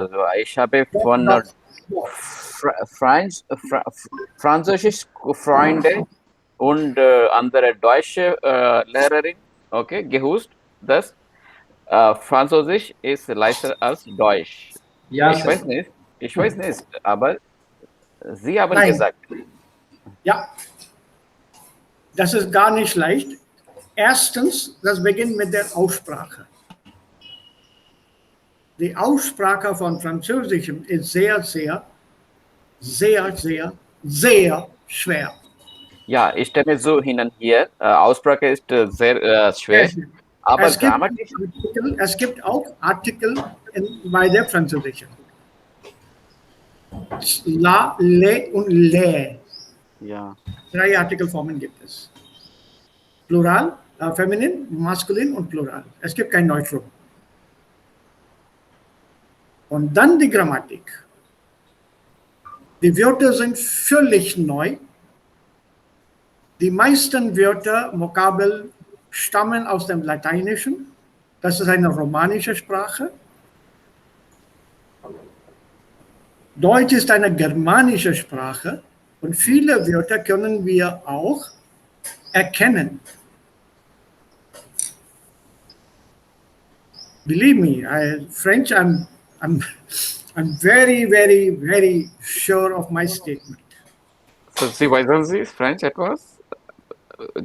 Also ich habe von Was? französische Freunde und andere deutsche Lehrerin, okay, gewusst, dass Französisch ist leichter als Deutsch. Ja, Ich sir. weiß nicht, aber Sie haben Nein, gesagt, ja, das ist gar nicht leicht. Erstens, das beginnt mit der Aussprache. Die Aussprache von Französischem ist sehr, sehr, sehr, sehr, sehr schwer. ja, ich stimme so hin und her. Aussprache ist sehr Sehr schwer, schwer. aber grammatisch, Es gibt auch Artikel bei der Französischen. La, le und le. ja. 3 Artikelformen gibt es. Plural, Feminin, Maskulin und Plural. Es gibt kein Neutrum. Und dann die Grammatik. Die Wörter sind völlig neu. Die meisten Wörter, Vokabeln stammen aus dem Lateinischen. Das ist eine romanische Sprache. Deutsch ist eine germanische Sprache und viele Wörter können wir auch erkennen. Believe me, French, I'm very, very, very sure of my statement. So, Sie wissen Sie French etwas?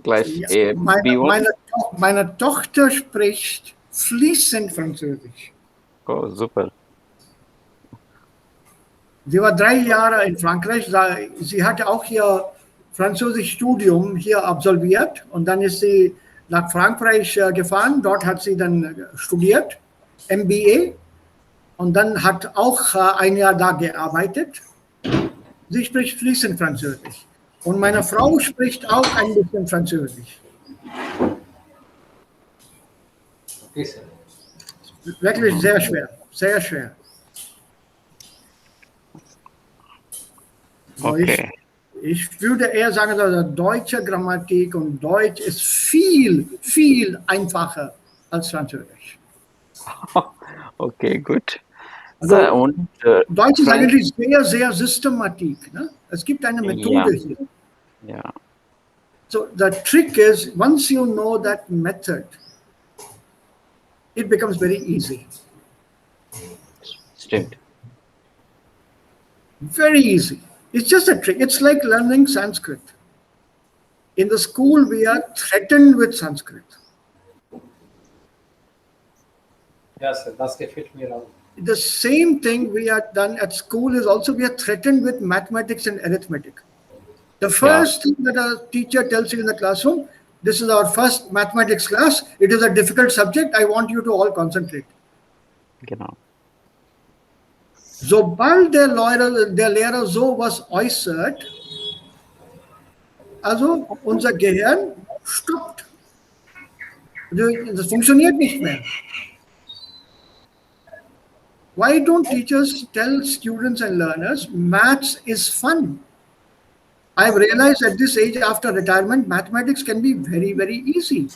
Gleich Ja, B1? meine Tochter spricht fließend Französisch. Oh, super. Sie war 3 Jahre in Frankreich. Sie hatte auch ihr Französisch-Studium hier absolviert und dann ist sie nach Frankreich gefahren. Dort hat sie dann studiert, MBA, und dann hat auch 1 Jahr da gearbeitet. Sie spricht fließend Französisch. Und meine Frau spricht auch ein bisschen Französisch. Okay, sir. Wirklich sehr schwer, sehr schwer. Okay. Ich würde eher sagen, dass deutsche Grammatik und Deutsch ist viel, viel einfacher als Französisch. Okay, gut. Also, So, und Deutsch ist French, eigentlich sehr, sehr Systematik. Ne? Es gibt eine Methode hier. ja, So the trick is, once you know that method, it becomes very easy. stimmt. Very easy. It's just a trick. It's like learning Sanskrit. In the school, we are threatened with Sanskrit. Ja, sir. Das gefällt mir auch. The same thing we are done at school is also we are threatened with mathematics and arithmetic. The first thing that a teacher tells you in the classroom, this is our first mathematics class. It is a difficult subject. I want you to all concentrate. Genau. Sobald der Lehrer sowas äußert, also unser Gehirn stoppt. Das funktioniert nicht mehr. Why don't teachers tell students and learners, maths is fun? I've realized at this age after retirement, mathematics can be very, very easy.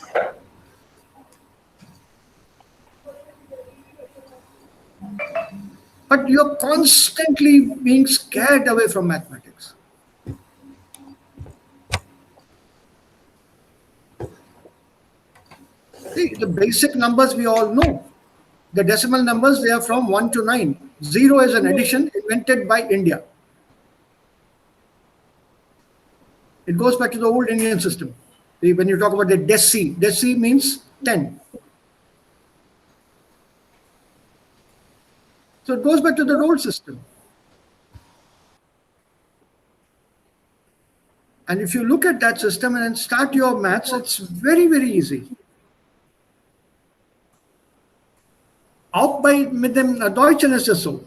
But you're constantly being scared away from mathematics. See, the basic numbers we all know. The decimal numbers, they are from 1 to 9. 0 is an addition invented by India. It goes back to the old Indian system. When you talk about the deci means 10. So it goes back to the old system. And if you look at that system and start your maths, it's very, very easy. Auch mit dem Deutschen ist es so.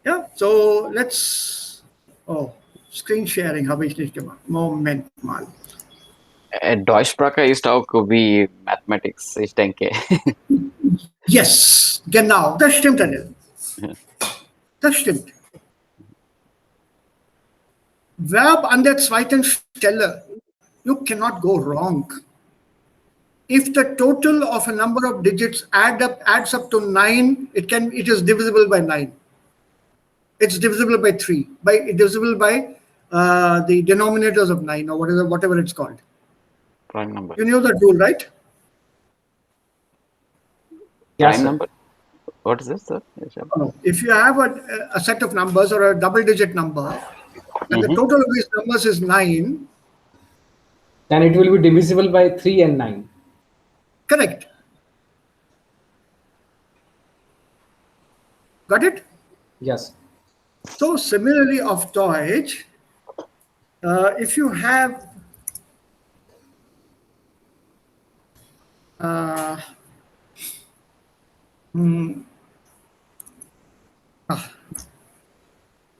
Ja, so let's, Screen Sharing habe ich nicht gemacht. Moment mal. Deutschsprache ist auch wie Mathematics, ich denke. Yes, genau, das stimmt, Anil. Das stimmt. Verb an der zweiten Stelle. You cannot go wrong. if the total of a number of digits adds up to 9, it is divisible by 9. It's divisible by 3. Divisible by the denominators of 9 or whatever it's called. Prime number. You know the rule, right? Yes, Prime sir. number. What is this, sir? No. If you have a set of numbers or a double-digit number, and the total of these numbers is 9, Then it will be divisible by 3 and 9. correct? Got it? Yes. So similarly auf Deutsch, if you have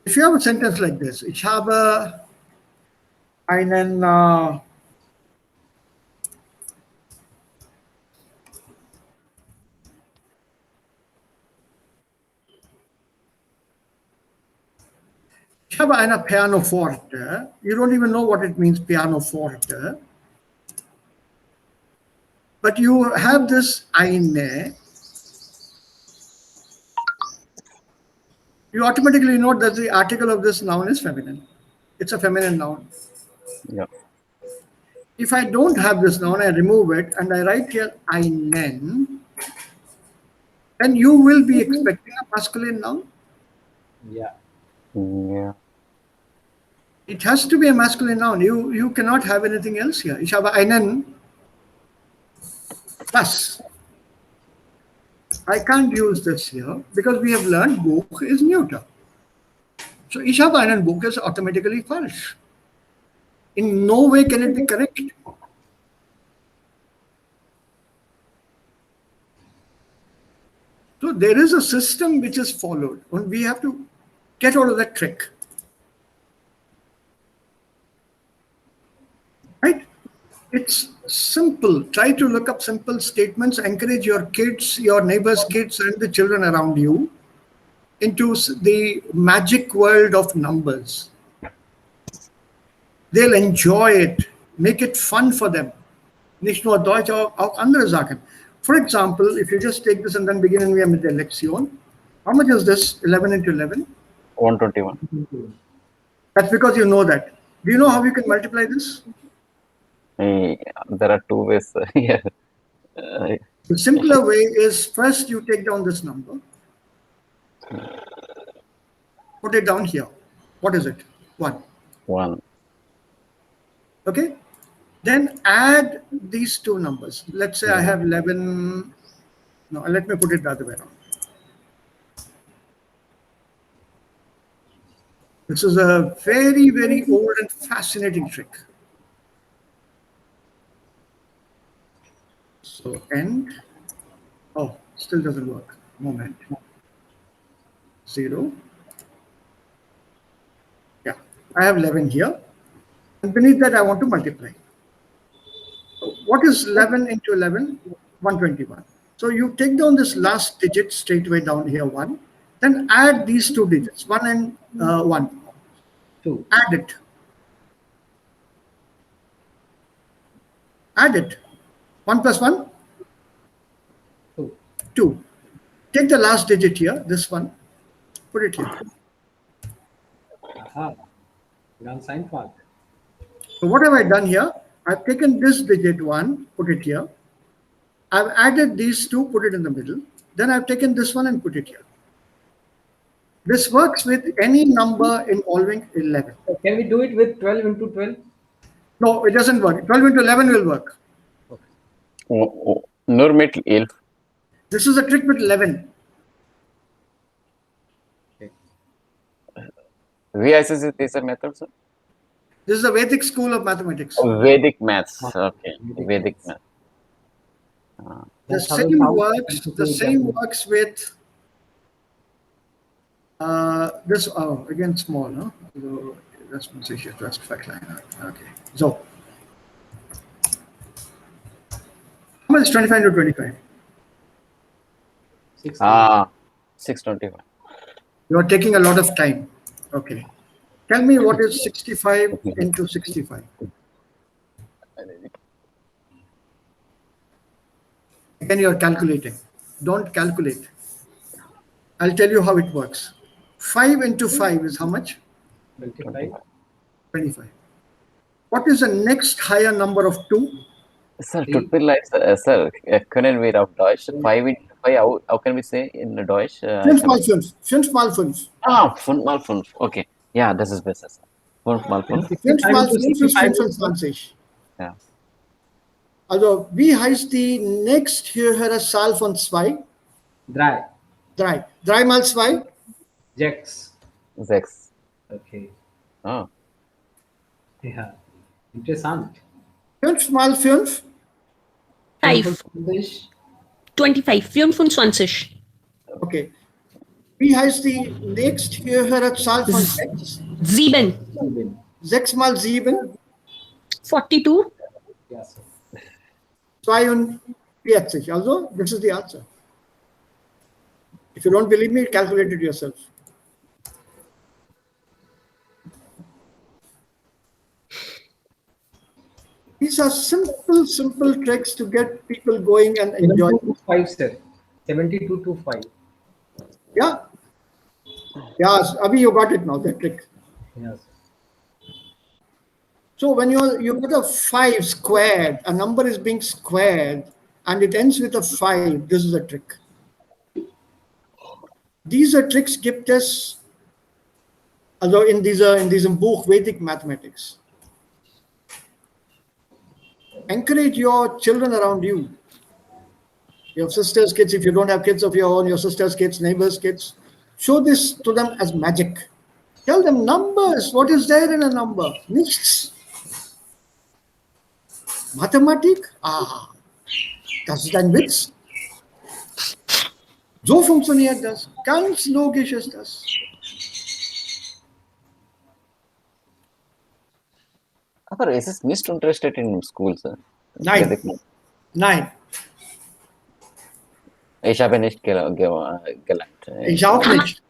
if you have a sentence like this, ich habe einen ich habe eine Pianoforte. You don't even know what it means, Pianoforte. But you have this eine. You automatically note that the article of this noun is feminine. It's a feminine noun. Yeah. If I don't have this noun, I remove it and I write here einen, then you will be expecting a masculine noun. Yeah. Yeah. It has to be a masculine noun. You cannot have anything else here. Ich habe einen plus. I can't use this here because we have learned Buch is neuter. So ich habe einen Buch is automatically false. In no way can it be correct. So there is a system which is followed, and we have to get out of that trick. Right? It's simple. Try to look up simple statements, encourage your kids, your neighbors' kids, and the children around you into the magic world of numbers. They'll enjoy it. Make it fun for them. Nicht nur Deutsch, auch andere Sachen. For example, if you just take this and then beginnen wir mit der Lektion. How much is this? 11 into 11? 121. That's because you know that. Do you know how you can multiply this? There are two ways. Yeah. The simpler way is first you take down this number. Put it down here. What is it? 1. 1. Okay. Then add these two numbers. Let's say I have 11. No, let me put it the other way around. This is a very, very old and fascinating trick. So end. Oh, still doesn't work. Moment. 0. Yeah, I have 11 here. And beneath that, I want to multiply. What is 11 into 11? 121. So you take down this last digit straight away down here, 1. Then add these two digits, 1 and 1. 2. Add it. Add it. 1 plus 1? 2. 2. Take the last digit here, this one. Put it here. Aha. Ganz einfach. So what have I done here? I've taken this digit 1, put it here. I've added these two, put it in the middle. Then I've taken this one and put it here. This works with any number involving 11. Can we do it with 12 into 12? No, it doesn't work. 12 into 11 will work. Nur mit 11. This is a trick with 11. Okay. Wie heißt es diese Method, sir? This is a Vedic school of mathematics. Vedic maths. Okay. Vedic maths. The That's how same it works. The same works with this. Oh, again small, no? So das muss ich etwas verkleinern. Okay. So. How much is 25 into 25? 625. You are taking a lot of time. Okay. Tell me what is 65 into 65? Again, you're calculating. Don't calculate. I'll tell you how it works. 5 into 5 is how much? 25. 25. What is the next higher number of 2? Sir, Three. tut mir leid, sir, können wir auf Deutsch 5 into 5, how can we say in Deutsch? 5 mal 5. 5 mal 5. 5 mal 5. Okay. Ja, das ist besser, Sir. 5 mal 5. 5 mal 5 ist 65. 25. Ja. Also, wie heißt die nächsthöhere Zahl von 2? 3. 3. 3 mal 2? 6. 6. Okay. Oh. Ja. Interessant. 5 mal 5? 5. 25. 25. Okay. Wie heißt die nächsthöhere Zahl von 6? 7. 6 mal 7? 42. Ja, sir. 42. Also, this is the answer. If you don't believe me, calculate it yourself. These are simple tricks to get people going and enjoy. 72 to 5, sir. 72 to 5. Yeah. Yes, Abhi, you got it now, that trick. Yes. So when you got a 5 squared, a number is being squared, and it ends with a 5, this is a trick. Diese Tricks gibt es, also in diesem Buch Vedic Mathematics. Encourage your children around you. Your sister's kids, if you don't have kids of your own, your sister's kids, neighbors' kids. Show this to them as magic. Tell them numbers. What is there in a number? Nichts. Mathematik? Ah, das ist ein Witz. So funktioniert das. Ganz logisch ist das. Aber ist es nicht interested in school, Sir? Nein. Nein. Ich habe nicht gelernt. Ich auch nicht.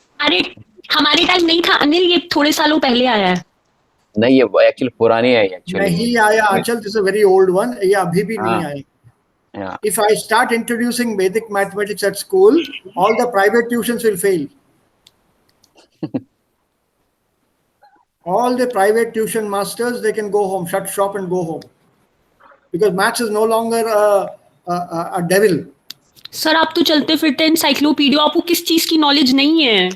हमारे time नहीं था अनिल, ये थोड़े सालों पहले आया है. नहीं, ये एक्चुअली पुरानी है एक्चुअली. नहीं आया Achal, this is a very old one. ये अभी भी नहीं आया. Yeah. If I start introducing Vedic mathematics at school, all the private tuitions will fail. All the private tuition masters, they can go home, shut shop and go home. Because maths is no longer a devil. Sir आप तो चलते फिरते encyclopedia, आपको किस चीज की knowledge नहीं है?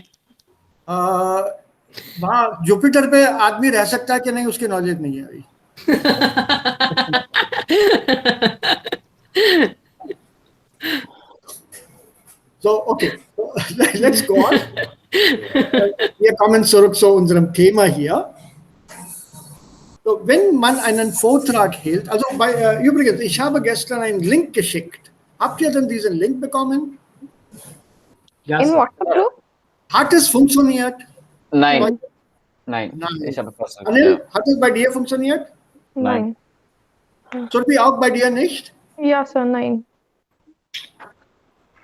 वहाँ जुपिटर पे आदमी रह सकता है कि नहीं, उसकी नॉलेज नहीं है अभी. So, okay, let's go on. Wir kommen zurück zu unserem Thema hier. So, wenn man einen Vortrag hält, also übrigens, ich habe gestern einen Link geschickt. Habt ihr denn diesen Link bekommen? Ja, In sir. WhatsApp group? Hat es funktioniert? Nein. Ich habe versucht. Anil, hat es bei dir funktioniert? Nein. Surbi, auch bei dir nicht? Ja, Sir, nein.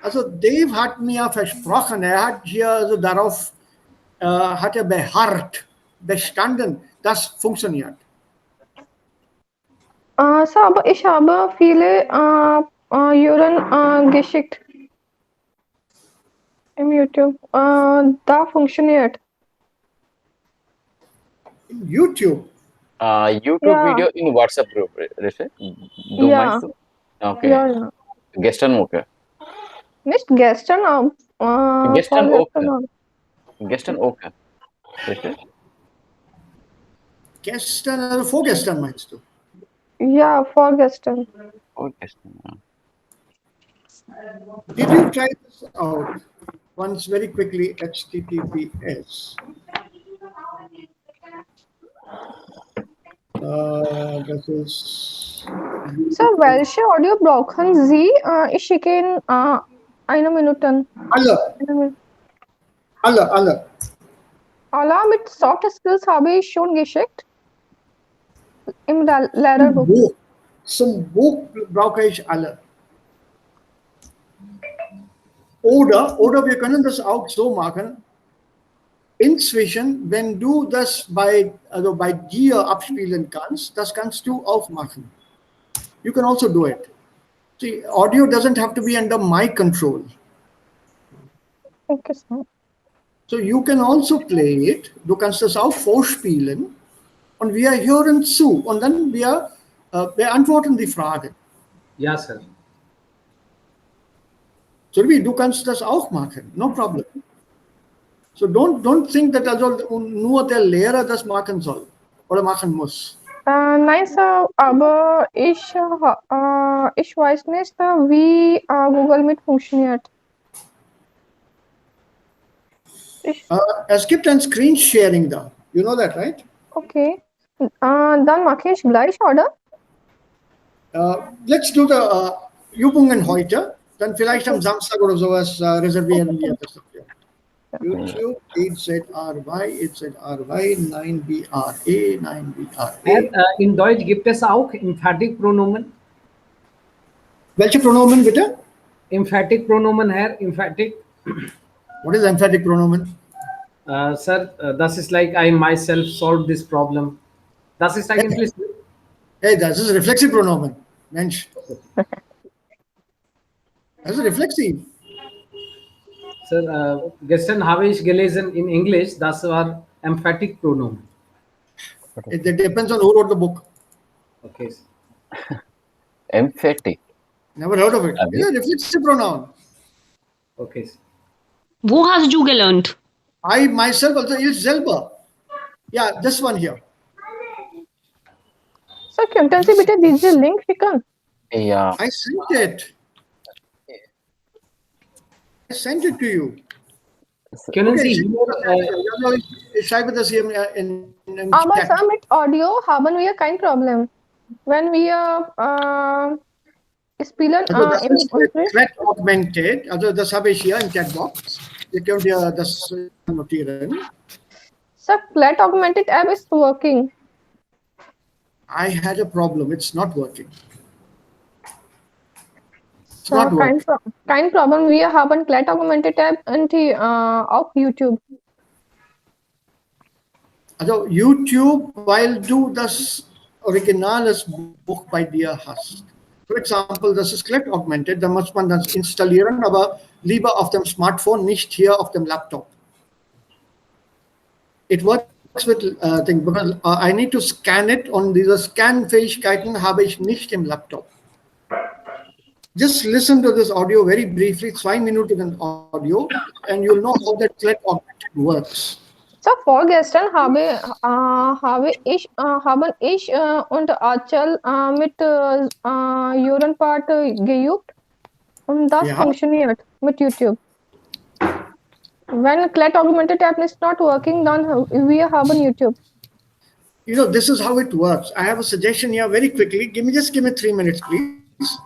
Also Dave hat mir versprochen, er hat hier also darauf hat er beharrt, bestanden, das funktioniert. Sir, aber ich habe viele Uhren geschickt. Im YouTube. Da funktioniert. YouTube? YouTube Ja. video in WhatsApp group, Rishi? Du Ja. meinst du? Okay. Ja. Gestern okay. Nicht gestern, Gestern vorgestern. okay. Gestern okay. Richtig? Gestern, also vorgestern meinst du? Ja, vorgestern. Oh, gestern, ja. Did you try this out? Once very quickly, HTTPS. Das ist... Sir, welche Audio brauchen Sie? Ich schicke in eine Minute. Alle. Alla mit Soft Skills habe ich schon geschickt. Im Lehrerbuch. Buch. Zum Buch brauche ich alle. Oder wir können das auch so machen. Inzwischen, wenn du das bei dir abspielen kannst, das kannst du auch machen. You can also do it. See, audio doesn't have to be under my control. Okay, sir. So you can also play it. Du kannst es auch vorspielen. Und wir hören zu. Und dann wir beantworten die Frage. Ja, Sir. So wie du kannst das auch machen. No problem. So don't think that also nur der Lehrer das machen soll oder machen muss. Nein, Sir, aber ich weiß nicht, wie Google Meet funktioniert. Es gibt ein Screen Sharing da. You know that, right? Okay. Dann mache ich gleich, oder? Let's do the Übungen heute. Dann vielleicht am Samstag oder sowas reservieren wir das dafür. YouTube, 8ZRY, 9BRA, 9BRA. In Deutsch gibt es auch Emphatic Pronomen. Welche Pronomen bitte? Emphatic Pronomen, Herr. Emphatic. What is emphatic pronomen? Sir, das ist like I myself solved this problem. Das ist eigentlich. Hey, das ist reflexive Pronomen. Mensch. Das ist reflexiv. Sir, gestern habe ich gelesen in English, das war Emphatic Pronomen. It depends on who wrote the book. Okay. Emphatic. Never heard of it. It's a reflexive pronoun. Okay. Wo hast du gelernt? I myself also is selber. Yeah, this one here. Sir, könnten Sie bitte diese Link schicken? Ja. I sent it. I sent it to you. Können Okay, Sie hier, ich schreibe das hier in Aber Chat. Sir, mit Audio haben wir kein Problem. Wenn wir spielen Also das im ist Unterricht. Thread Augmented, also das habe ich hier im Chatbox. Ihr könnt ja das notieren. Sir, Clat Augmented app is working. I had a problem, it's not working. It's Sir, not working. kein Problem. Wir haben Clat Augmented app auf YouTube. Also YouTube, weil du das originales Buch bei dir hast. For example, das ist Clat Augmented, da muss man das installieren, aber lieber auf dem Smartphone, nicht hier auf dem Laptop. It works with thing because I need to scan it und diese Scan-Fähigkeiten habe ich nicht im Laptop. Just listen to this audio very briefly, 2 Minuten Audio, and you'll know how that Clat Augmented works. So, vorgestern haben ich und Achal mit Urenpart geübt und das funktioniert mit YouTube. When Clat Augmented app is not working, then wir haben YouTube. You know, this is how it works. I have a suggestion here very quickly. Give me 3 minutes, please.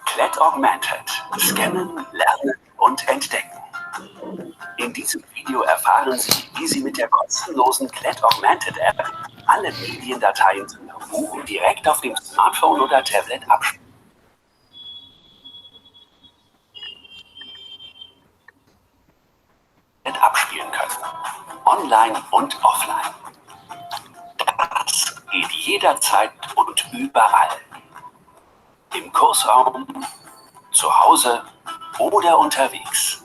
Clat Augmented. Scannen, lernen und entdecken. In diesem Video erfahren Sie, wie Sie mit der kostenlosen Clat Augmented App alle Mediendateien zum Buch direkt auf dem Smartphone oder Tablet abspielen können. Online und offline. Das geht jederzeit und überall. Im Kursraum, zu Hause oder unterwegs.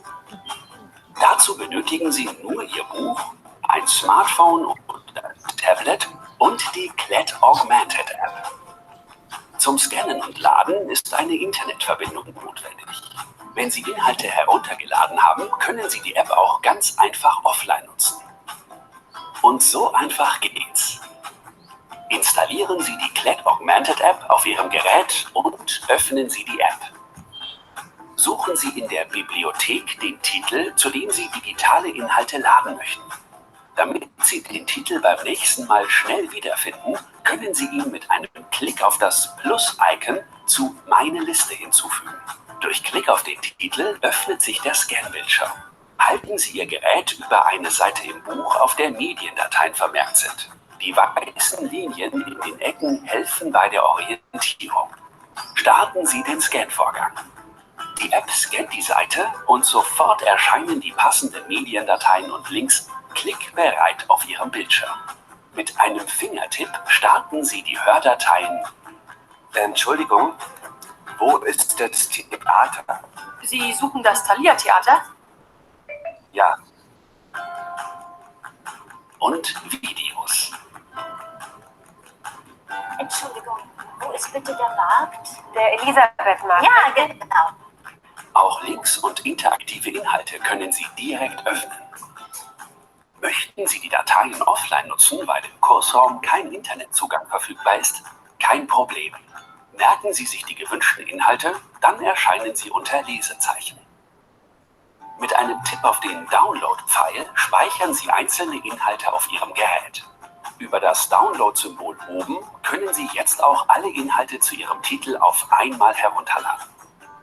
Dazu benötigen Sie nur Ihr Buch, ein Smartphone oder Tablet und die Clat Augmented App. Zum Scannen und Laden ist eine Internetverbindung notwendig. Wenn Sie Inhalte heruntergeladen haben, können Sie die App auch ganz einfach offline nutzen. Und so einfach geht's. Installieren Sie die Clat Augmented App auf Ihrem Gerät und öffnen Sie die App. Suchen Sie in der Bibliothek den Titel, zu dem Sie digitale Inhalte laden möchten. Damit Sie den Titel beim nächsten Mal schnell wiederfinden, können Sie ihn mit einem Klick auf das Plus-Icon zu Meine Liste hinzufügen. Durch Klick auf den Titel öffnet sich der Scan-Bildschirm. Halten Sie Ihr Gerät über eine Seite im Buch, auf der Mediendateien vermerkt sind. Die weißen Linien in den Ecken helfen bei der Orientierung. Starten Sie den Scan-Vorgang. Die App scannt die Seite und sofort erscheinen die passenden Mediendateien und Links klickbereit auf Ihrem Bildschirm. Mit einem Fingertipp starten Sie die Hördateien. Entschuldigung, wo ist Talistes Theater. Sie suchen das Thalia-Theater? Ja. Und Videos. Entschuldigung, wo ist bitte der Markt? Der Elisabeth-Markt. Ja, genau. Auch Links und interaktive Inhalte können Sie direkt öffnen. Möchten Sie die Dateien offline nutzen, weil im Kursraum kein Internetzugang verfügbar ist? Kein Problem. Merken Sie sich die gewünschten Inhalte, dann erscheinen sie unter Lesezeichen. Mit einem Tipp auf den Download-Pfeil speichern Sie einzelne Inhalte auf Ihrem Gerät. Über das Download-Symbol oben können Sie jetzt auch alle Inhalte zu Ihrem Titel auf einmal herunterladen.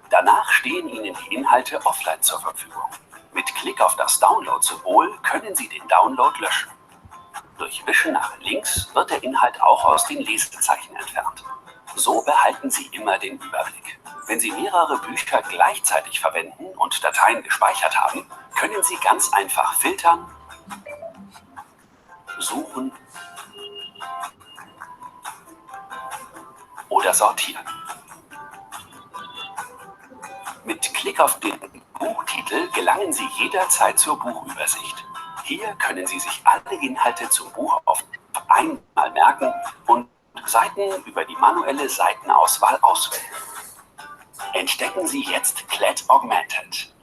Danach stehen Ihnen die Inhalte offline zur Verfügung. Mit Klick auf das Download-Symbol können Sie den Download löschen. Durch Wischen nach links wird der Inhalt auch aus den Lesezeichen entfernt. So behalten Sie immer den Überblick. Wenn Sie mehrere Bücher gleichzeitig verwenden und Dateien gespeichert haben, können Sie ganz einfach filtern, suchen oder sortieren. Mit Klick auf den Buchtitel gelangen Sie jederzeit zur Buchübersicht. Hier können Sie sich alle Inhalte zum Buch auf einmal merken und Seiten über die manuelle Seitenauswahl auswählen. Entdecken Sie jetzt Klett Augmented.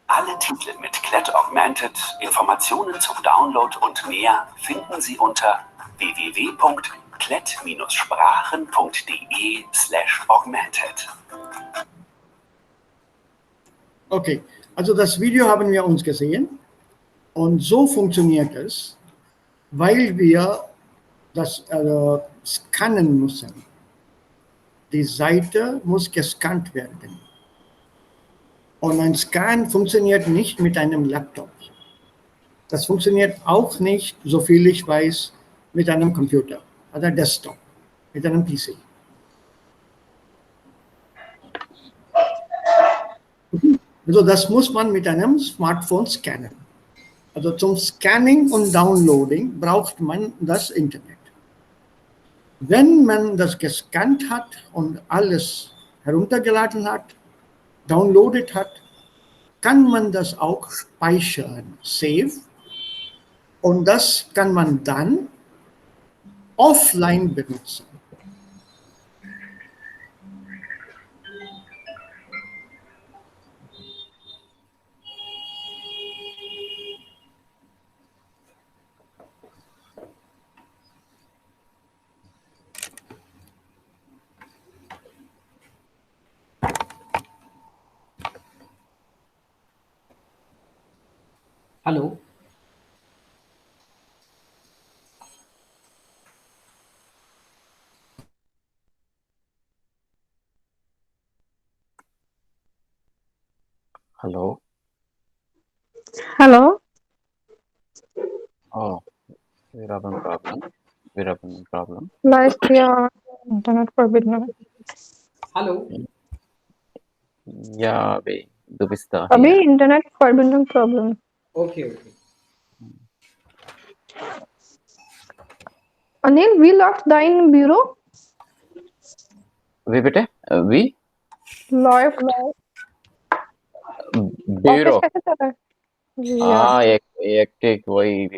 Alle Titel mit Klett Augmented, Informationen zum Download und mehr finden Sie unter www.klett-sprachen.de/augmented. Okay, also das Video haben wir uns gesehen und so funktioniert es, weil wir das scannen müssen. Die Seite muss gescannt werden. Und ein Scan funktioniert nicht mit einem Laptop. Das funktioniert auch nicht, soviel ich weiß, mit einem Computer oder Desktop, mit einem PC. Also das muss man mit einem Smartphone scannen. Also zum Scanning und Downloading braucht man das Internet. Wenn man das gescannt hat und alles heruntergeladen hat, downloadet hat, kann man das auch speichern, save. Und das kann man dann offline benutzen. Hallo. Hello. Hello. Oh, we're having problem. We're having problem. Like your internet forbidden. Hallo. Ja, du bist da अभी hier. internet forbidden problem. Okay, okay. Anil, we left dein Büro. Wie bitte? Wie? Left. Büro. Office कैसे चल रहा है? Yeah. Hectic, वही.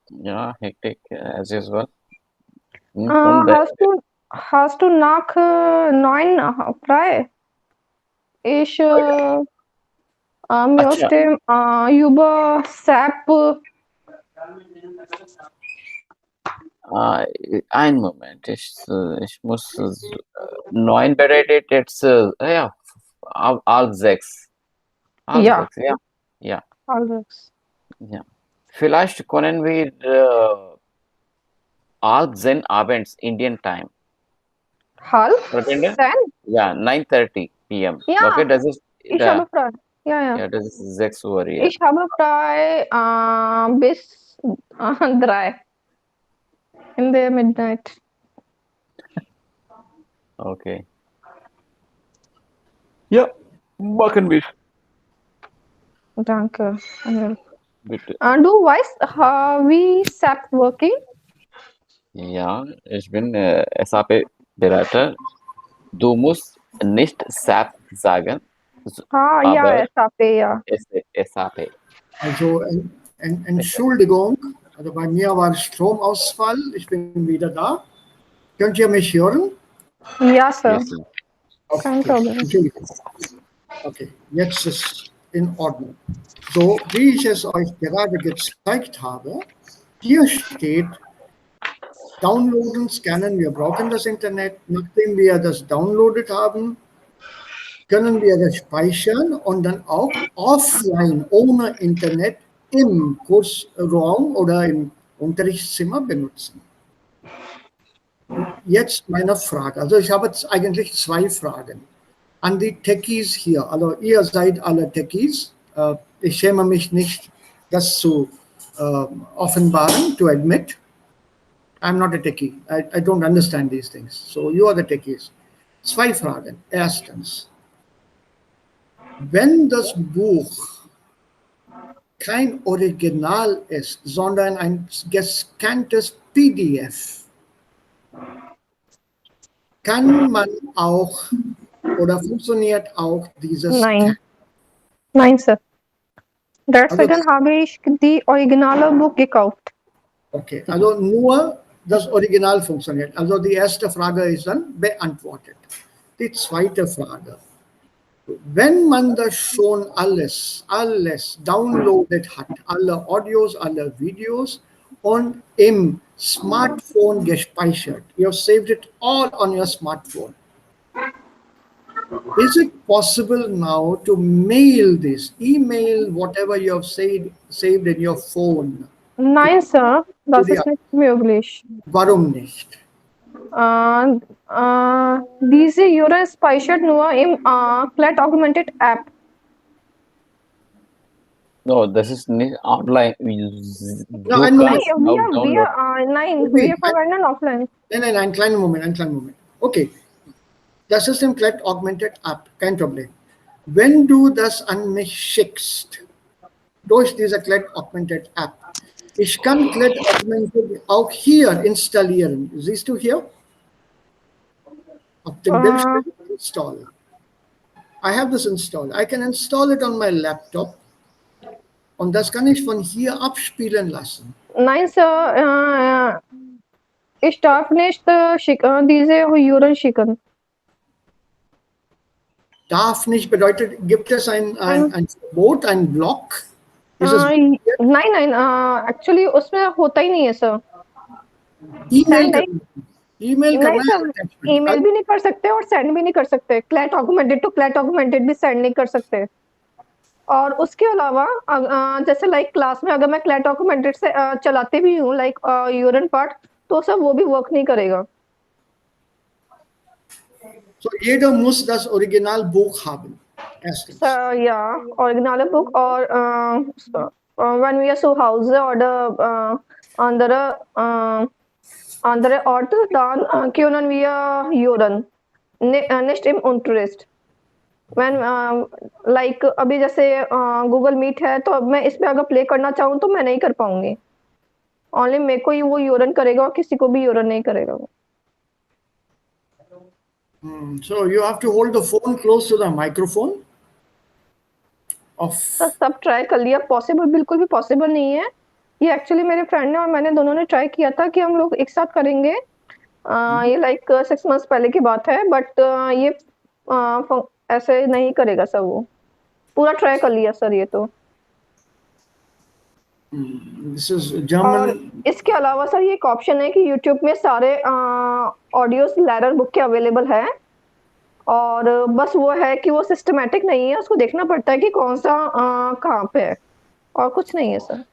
Ja, hectic as usual. Und Hast du nach 9 frei? Ich möchte über SAP. Einen Moment, ich muss 9 beredet, jetzt ja, halb 6. Halb Ja. 6, ja. Ja. Alles. Ja. Vielleicht können wir halb 10 abends Indian time. Halb Verbinden? 10? Ja, 9:30 p.m. Ja. Okay, das ist Ich habe frei. Ja. ja, das ist 6 Uhr. Ja. Ich habe frei bis 3 in der Midnight. Okay. Ja, machen wir. Danke, Anil. Bitte. Du weißt, wie SAP working? Ja, ich bin SAP-Berater. Du musst nicht SAP sagen, हाँ या aber ऐसा पे या SAP. Also Entschuldigung, also bei mir war Stromausfall. Ich bin wieder da. Könnt ihr mich hören? या sir Yes, yes. kein Okay, Problem. Entschuldigung. Okay, jetzt ist in Ordnung. So, wie ich es euch gerade gezeigt habe, hier steht, downloaden, scannen, wir brauchen das Internet. Nachdem wir das downloadet haben, können wir das speichern und dann auch offline ohne Internet im Kursraum oder im Unterrichtszimmer benutzen. Jetzt meine Frage. Also ich habe jetzt eigentlich zwei Fragen an die Techies hier. Also ihr seid alle Techies. Ich schäme mich nicht, das zu offenbaren, to admit. I'm not a techie. I don't understand these things. So you are the techies. Zwei Fragen. Erstens, wenn das Buch kein Original ist, sondern ein gescanntes PDF, kann man auch oder funktioniert auch dieses Nein. Nein, Sir. Also Deswegen habe ich die originale Buch gekauft. Okay, also nur das Original funktioniert. Also die erste Frage ist dann beantwortet. Die zweite Frage. Wenn man das schon alles downloadet hat, alle Audios, alle Videos und im Smartphone gespeichert, you have saved it all on your smartphone. Is it possible now to mail this, email whatever you have saved in your phone? Nein, Sir, das ist nicht möglich. Warum nicht? Diese User speichert nur im Flat Augmented App. No, das ist nicht online. Du einen kannst Moment. auch download. Wir verwenden offline. Nein, einen kleinen Moment. Okay, das ist im Flat Augmented App, kein Problem. Wenn du das an mich schickst, durch diese Flat Augmented App, ich kann Flat Augmented auch hier installieren. Siehst du hier? Auf dem Bildschirm install. I have this installed. I can install it on my laptop. Und das kann ich von hier abspielen lassen. Nein, Sir, ich darf nicht diese Uhren schicken. Darf nicht bedeutet, gibt es ein Verbot, ein Block? नहीं actually उसमें होता ही नहीं है sir email email भी नहीं कर सकते और सेंड भी नहीं कर सकते CLAT augmented to CLAT augmented भी सेंड नहीं कर सकते और उसके अलावा जैसे लाइक क्लास में अगर मैं क्लैट ऑगमेंटेड से चलाते भी हूँ लाइक यूरन पार्ट तो सर वो भी वर्क नहीं करेगा So jeder muss das Originalbuch haben. Erstens. Ja, originale Buch or when we are zu Hause oder andere Orte, dann können wir hören, nicht im Unterricht. When like अभी जैसे Google Meet है तो अब मैं इस पे अगर प्ले करना चाहूँ तो मैं नहीं कर पाऊंगी. Only मेरे को ही वो यूरन करेगा और किसी को भी यूरन नहीं करेगा वो. So you have to hold the phone close to the microphone. तो सब ट्राई कर लिया पॉसिबल बिल्कुल भी पॉसिबल नहीं है ये एक्चुअली मेरे फ्रेंड ने और मैंने दोनों ने ट्राई किया था कि हम लोग एक साथ करेंगे ये लाइक 6 मंथ्स पहले की बात है बट ये ऐसे नहीं करेगा सर वो पूरा ट्राई कर लिया सर ये तो This is German. और इसके अलावा सर ये एक ऑप्शन है कि यूट्यूब में सारे ऑडियोज लेरर बुक के अवेलेबल है और बस वो है कि वो सिस्टमैटिक नहीं है उसको देखना पड़ता है कि कौन सा कहाँ पे है और कुछ नहीं है सर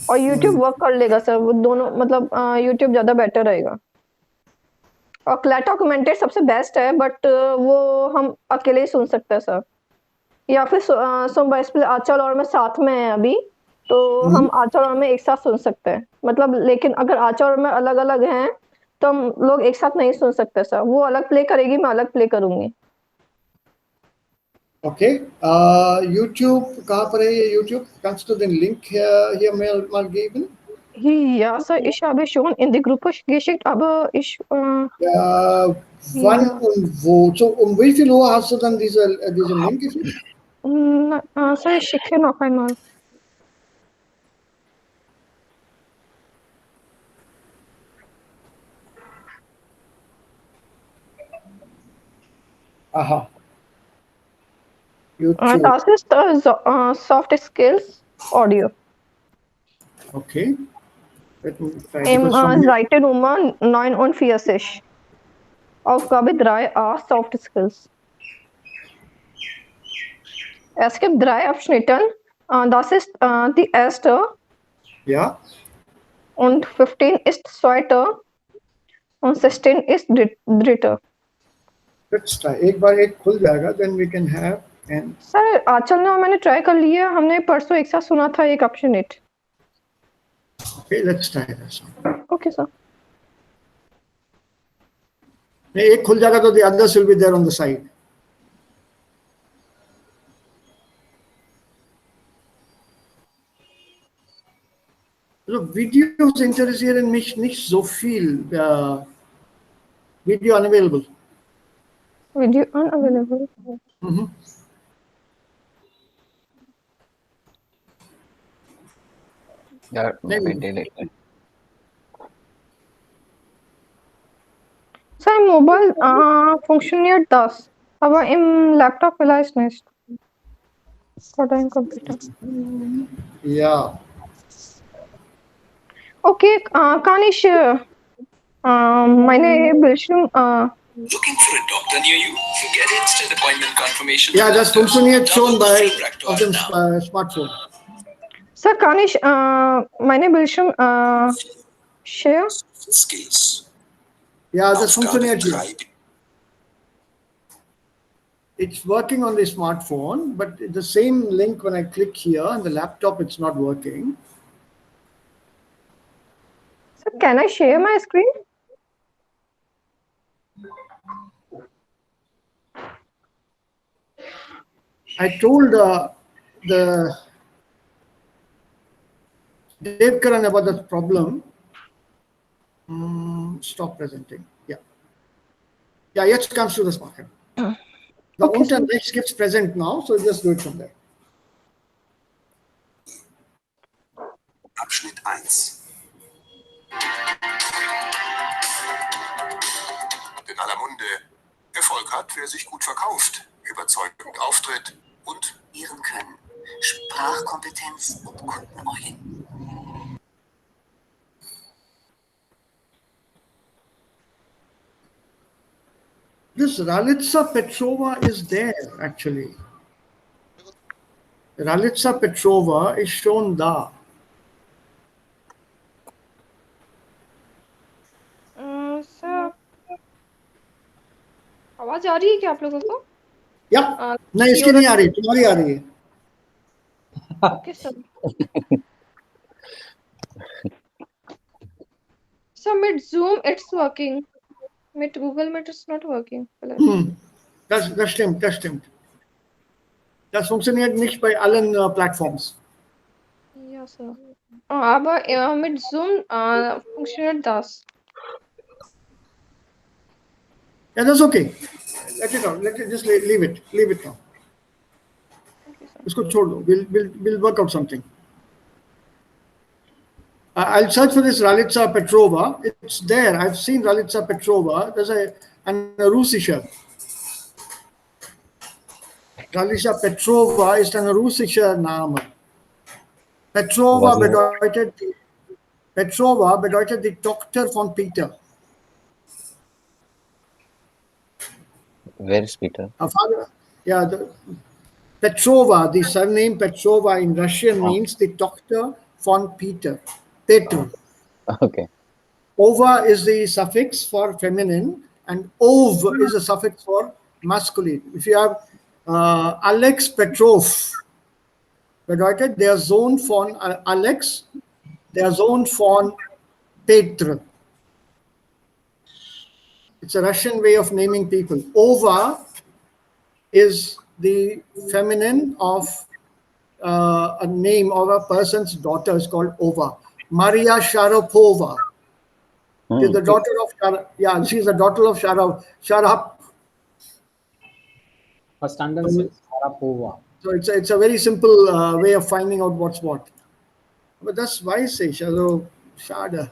और YouTube वर्क कर लेगा सर वो दोनों मतलब YouTube ज़्यादा बेटर रहेगा और क्लैट ऑगमेंटेड सबसे बेस्ट है बट वो हम अकेले ही सुन सकते हैं सर या फिर सुन आचल और मैं साथ में है अभी तो हम आचल और में एक साथ सुन सकते हैं मतलब लेकिन अगर आचल और में अलग अलग हैं तो हम लोग एक साथ नहीं सुन सकते सर वो अलग प्ले करेगी मैं अलग प्ले करूंगी Okay, YouTube कहाँ पर है ये YouTube? Kannst du den Link hier mal geben? Ja, Sir, ich habe schon in die Gruppe geschickt, aber ich, Wann ja, und wo? So, um wie viel Uhr hast du dann diesen Link geschickt? Sir, ich schicke noch einmal. Aha. YouTube. Das ist Soft Skills Audio. Okay. Let me try, Im because from here- Seite Nummer 49. Aufgabe 3a Soft Skills. Es gibt 3 Abschnitte. Das ist die erste Ja. und 15 ist zweite und 16 ist dritte. Let's try. एक बार एक खुल जाएगा, then we can have and sir आजकल ना मैंने try कर लिया, हमने परसों एक साथ सुना था एक option it. okay, let's try this one. Okay sir. नहीं, एक खुल जाएगा तो the others will be there on the side. Also Videos interessieren mich nicht so viel. Video unavailable. Video unavailable. Yeah, Maybe. we delete it. Sir, im Mobile funktioniert das, aber im Laptop vielleicht nicht. Oder im Computer. Ja. Okay, kann ich meine Bildschirm Looking for a doctor near you? Get instant appointment confirmation. Ja, das funktioniert schon bei auf dem Now. Smartphone. Sir, kann ich meine Bildschirm share? Skills. Ja, das Aufgabe funktioniert hier. 3. It's working on the smartphone, but the same link when I click here on the laptop, it's not working. Sir, can I share my screen? I told the Dave Karan about the problem. Stop presenting. Yeah. Yeah, jetzt comes to the smartphone. The Okay, unten rechts gibt's present now, so just do it from there. Abschnitt 1. In aller Munde. Erfolg hat, wer sich gut verkauft, überzeugend auftritt und ihren Können. Sprachkompetenz und Kundenorientierung. This Ralitsa Petrova is there actually. Ralitsa Petrova is shown da. Sir आवाज आ रही है क्या आप लोगों को? Yeah. नहीं, इसकी नहीं आ रही, तुम्हारी आ रही है. Okay sir. Sir mit Zoom it's working. Mit Google Meet it's not working. Das stimmt, das stimmt. Das funktioniert nicht bei allen Plattforms. Ja, sir. Aber mit Zoom funktioniert das. Yeah, that's okay. Let it out. Let it just leave it. Leave it now. इसको छोड़ दो. We'll work out something. I'll search for this Ralitsa Petrova. It's there. I've seen Ralitsa Petrova. There's eine russische. Ralitsa Petrova ist ein russischer Name. Petrova bedeutet die Tochter von Peter. Where is Peter? Father, yeah, Petrova, the surname Petrova in Russian means the Tochter von Peter. Petr. Okay. Ova is the suffix for feminine and ov is a suffix for masculine. If you have Alex Petrov, bedeutet der Sohn von Alex, der Sohn von Petr. It's a Russian way of naming people. Ova is the feminine of a name of a person's daughter is called Ova. Maria Sharapova. She's the Hmm. daughter of she's the daughter of Sharap. Verstanden, sir? Sharapova. So it's a very simple way of finding out what's what. But that's why say Shada.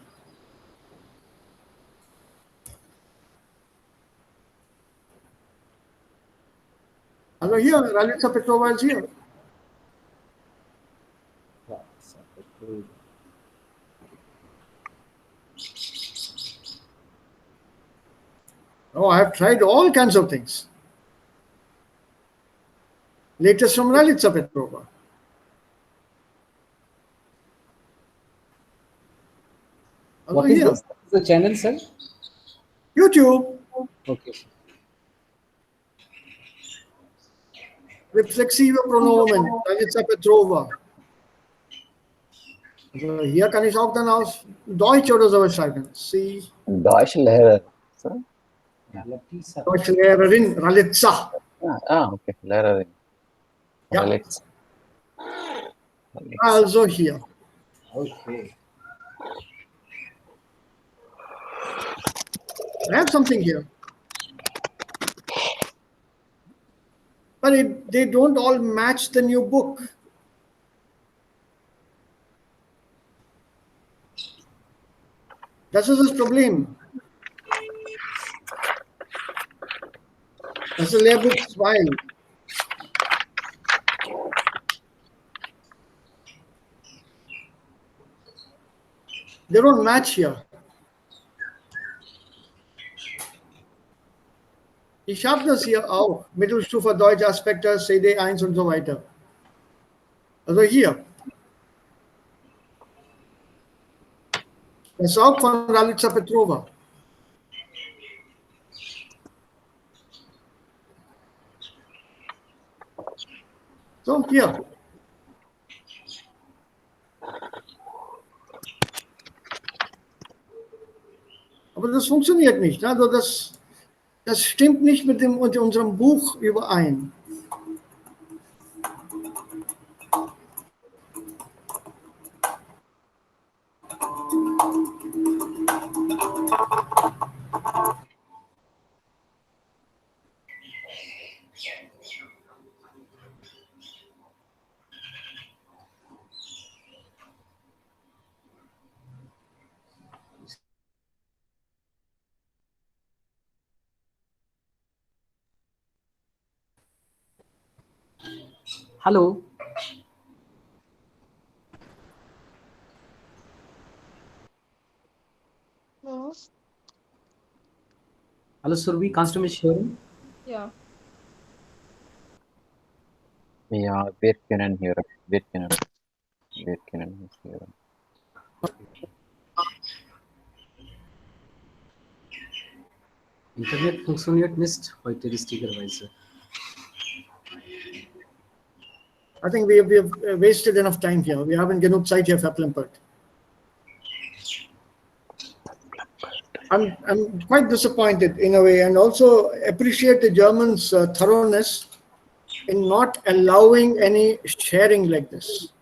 Also here, Ralitsa Petrova is here. Oh, I have tried all kinds of things. Latest from Ralitsa Petrova. Also What is here, this? The channel, sir? YouTube, Okay. reflexive Pronomen, Ralitsa Petrova. Also hier kann ich auch dann aus Deutsch oder sowas schreiben. Sie, Deutschlehrer. So? Latisa. Deutschlehrerin Ralitsa. Okay. Lehrerin. Ja. Alex. Also hier. Okay. I have something here. But they don't all match the new book. Das ist das Problem. Das ist Lehrbuch 2. They don't match here. Ich habe das hier auch. Mittelstufe Deutsch, Aspekte, CD 1 und so weiter. Also hier. Das ist auch von Ralitsa Petrova. So, hier. Aber das funktioniert nicht. Also das stimmt nicht mit unserem Buch überein. Hallo. Hallo Survi, kannst du mich hören? Ja. Ja, wir können hören. Wir können es hören. Internet funktioniert nicht heute richtigerweise. I think we've wasted enough time here. Wir haben genug Zeit hier verplempert. I'm quite disappointed in a way, and also appreciate the Germans' thoroughness in not allowing any sharing like this.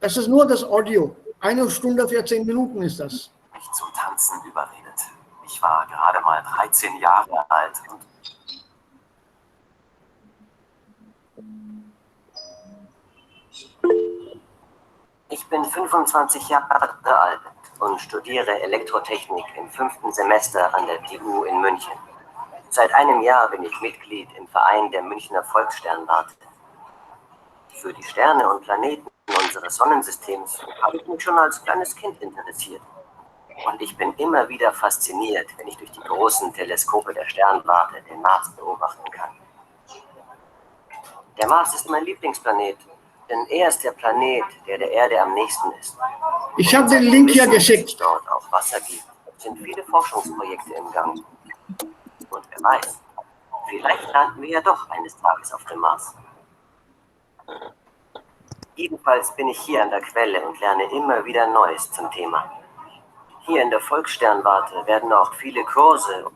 Das ist nur das Audio. 1 Stunde 14 Minuten ist das. Mich zum Tanzen überredet. Ich war gerade mal 13 Jahre alt und ich bin 25 Jahre alt und studiere Elektrotechnik im 5. Semester an der TU in München. Seit einem Jahr bin ich Mitglied im Verein der Münchner Volkssternwarte. Für die Sterne und Planeten unseres Sonnensystems habe ich mich schon als kleines Kind interessiert. Und ich bin immer wieder fasziniert, wenn ich durch die großen Teleskope der Sternwarte den Mars beobachten kann. Der Mars ist mein Lieblingsplanet, denn er ist der Planet, der der Erde am nächsten ist. Ich habe den Link hier geschickt. Dass es dort auch Wasser gibt, sind viele Forschungsprojekte im Gang. Und wer weiß, vielleicht landen wir ja doch eines Tages auf dem Mars. Jedenfalls bin ich hier an der Quelle und lerne immer wieder Neues zum Thema. Hier in der Volkssternwarte werden auch viele Kurse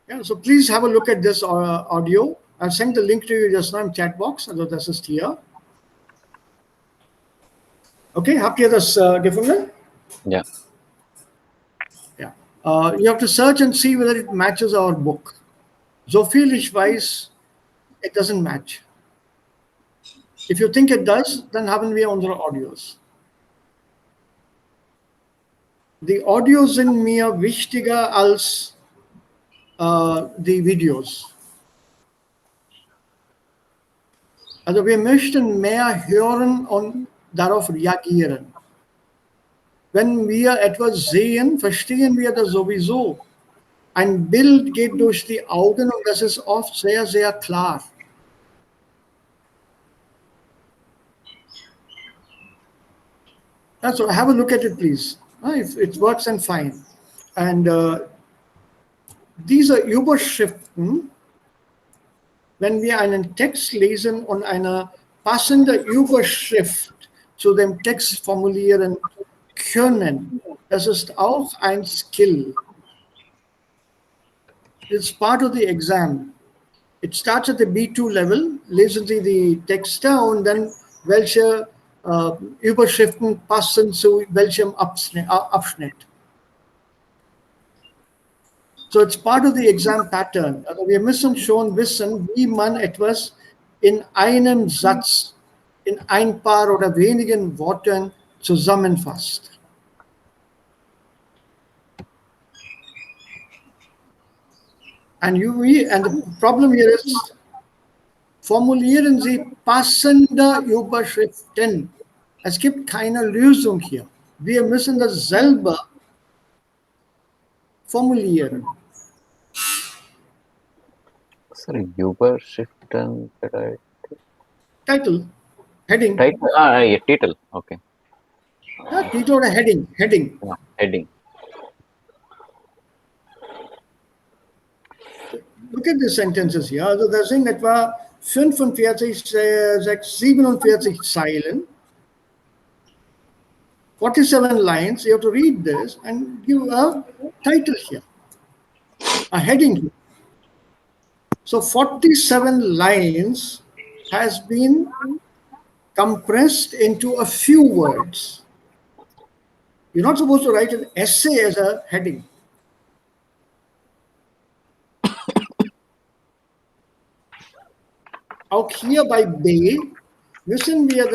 Yeah, so please have a look at this audio. I'll send the link to you just now in chat box. Also, das ist hier. Okay, habt ihr das gefunden? Yeah. Yeah. You have to search and see whether it matches our book. So viel ich weiß, it doesn't match. If you think it does, dann haben wir unsere Audios. Die Audios sind mir wichtiger als die Videos. Also wir möchten mehr hören und darauf reagieren. Wenn wir etwas sehen, verstehen wir das sowieso. Ein Bild geht durch die Augen und das ist oft sehr, sehr klar. So have a look at it, please. It works and fine. And diese Überschriften, wenn wir einen Text lesen und eine passende Überschrift zu dem Text formulieren können, das ist auch ein Skill. It's part of the exam. It starts at the B2 level, lesen Sie die Texte und dann welche Überschriften passen zu welchem Abschnitt. So it's part of the exam pattern. Also wir müssen schon wissen, wie man etwas in einem Satz, in ein paar oder wenigen Worten zusammenfasst. And the problem here is, formulieren Sie passende Überschriften. Es gibt keine Lösung hier. Wir müssen das selber formulieren. Sorry, Überschriften. Title, heading. Title. Yeah, title. Okay. Ja, Titel oder Heading. Yeah, heading. Look at the sentences here. Also das sind etwa 45, 47 Zeilen, 47 lines. You have to read this and give a title here, a heading here. So 47 lines has been compressed into a few words. You're not supposed to write an essay as a heading. Auch hier bei B müssen wir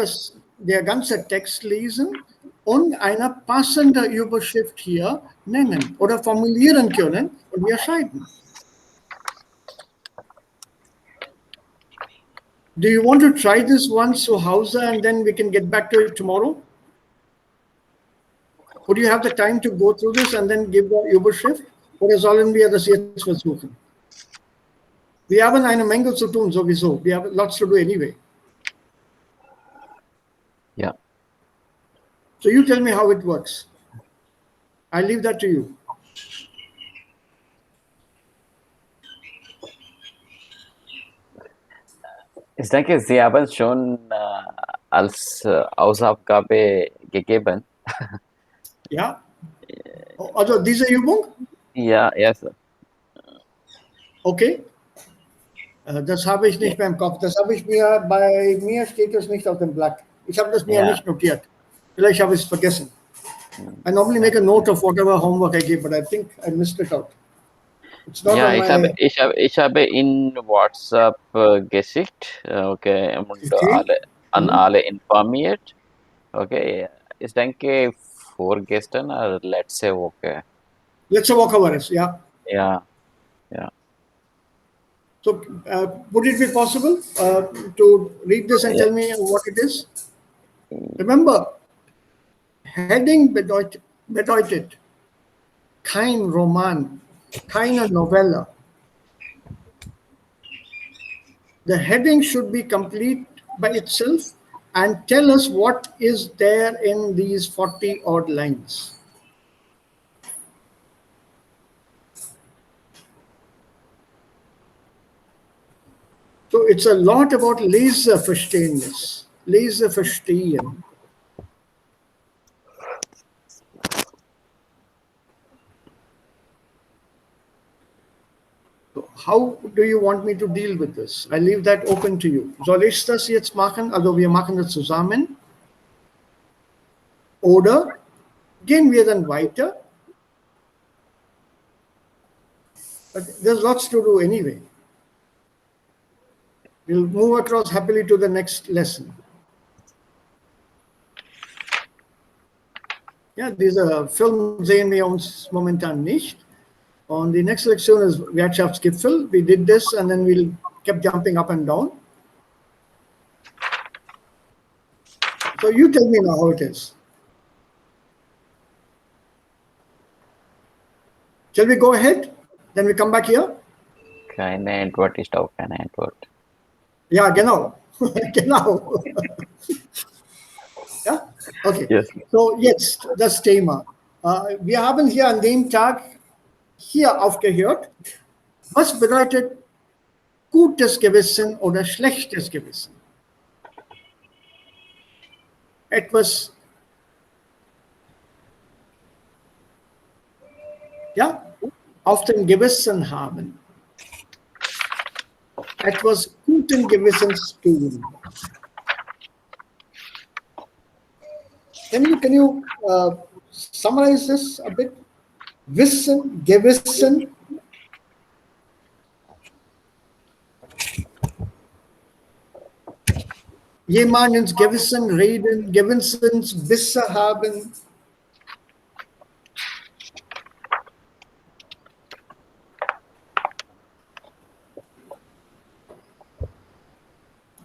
der ganze Text lesen und eine passende Überschrift hier nennen oder formulieren können und wir schreiben. Do you want to try this once zu Hause and then we can get back to it tomorrow? Would you have the time to go through this and then give the Überschrift? Oder sollen wir das jetzt versuchen? Wir haben eine Menge zu tun sowieso. We have lots to do anyway. Yeah. So you tell me how it works. I leave that to you. Ich denke, Sie haben schon als Hausaufgabe gegeben. Ja. Also diese Übung? Ja, yes. Okay. Das habe ich nicht mehr im Kopf. Bei mir steht das nicht auf dem Blatt. Ich habe das mir nicht notiert. Vielleicht habe ich es vergessen. I normally make a note of whatever homework I give, but I think I missed it out. It's not on my... ich habe in WhatsApp geschickt, okay, und an alle informiert. Okay, ich denke vorgestern, let's say, okay. Let's say walk over it, yeah. Yeah. So, would it be possible to read this and tell me what it is? Remember, heading bedeutet kein Roman, keine Novelle. The heading should be complete by itself and tell us what is there in these 40 odd lines. So it's a lot about Leseverständnis, Leseverstehen. So how do you want me to deal with this? I leave that open to you. Soll ich das jetzt machen? Also wir machen das zusammen. Oder gehen wir dann weiter? But there's lots to do anyway. We'll move across happily to the next lesson. Ja, diese Film sehen wir uns momentan nicht. Und die nächste Lektion ist Wirtschaftsgipfel. We did this and then we'll kept jumping up and down. So you tell me now how it is. Shall we go ahead? Then we come back here? Keine Antwort ist auch keine Antwort. Ja, genau. Genau. Ja? Okay. Yes. So jetzt das Thema. Wir haben hier an dem Tag hier aufgehört. Was bedeutet gutes Gewissen oder schlechtes Gewissen? Etwas, ja, auf dem Gewissen haben. Etwas guten Gewissens tun. Can you summarize this a bit? Wissen, Gewissen. Jemand ins Gewissen reden, Gewissensbisse haben.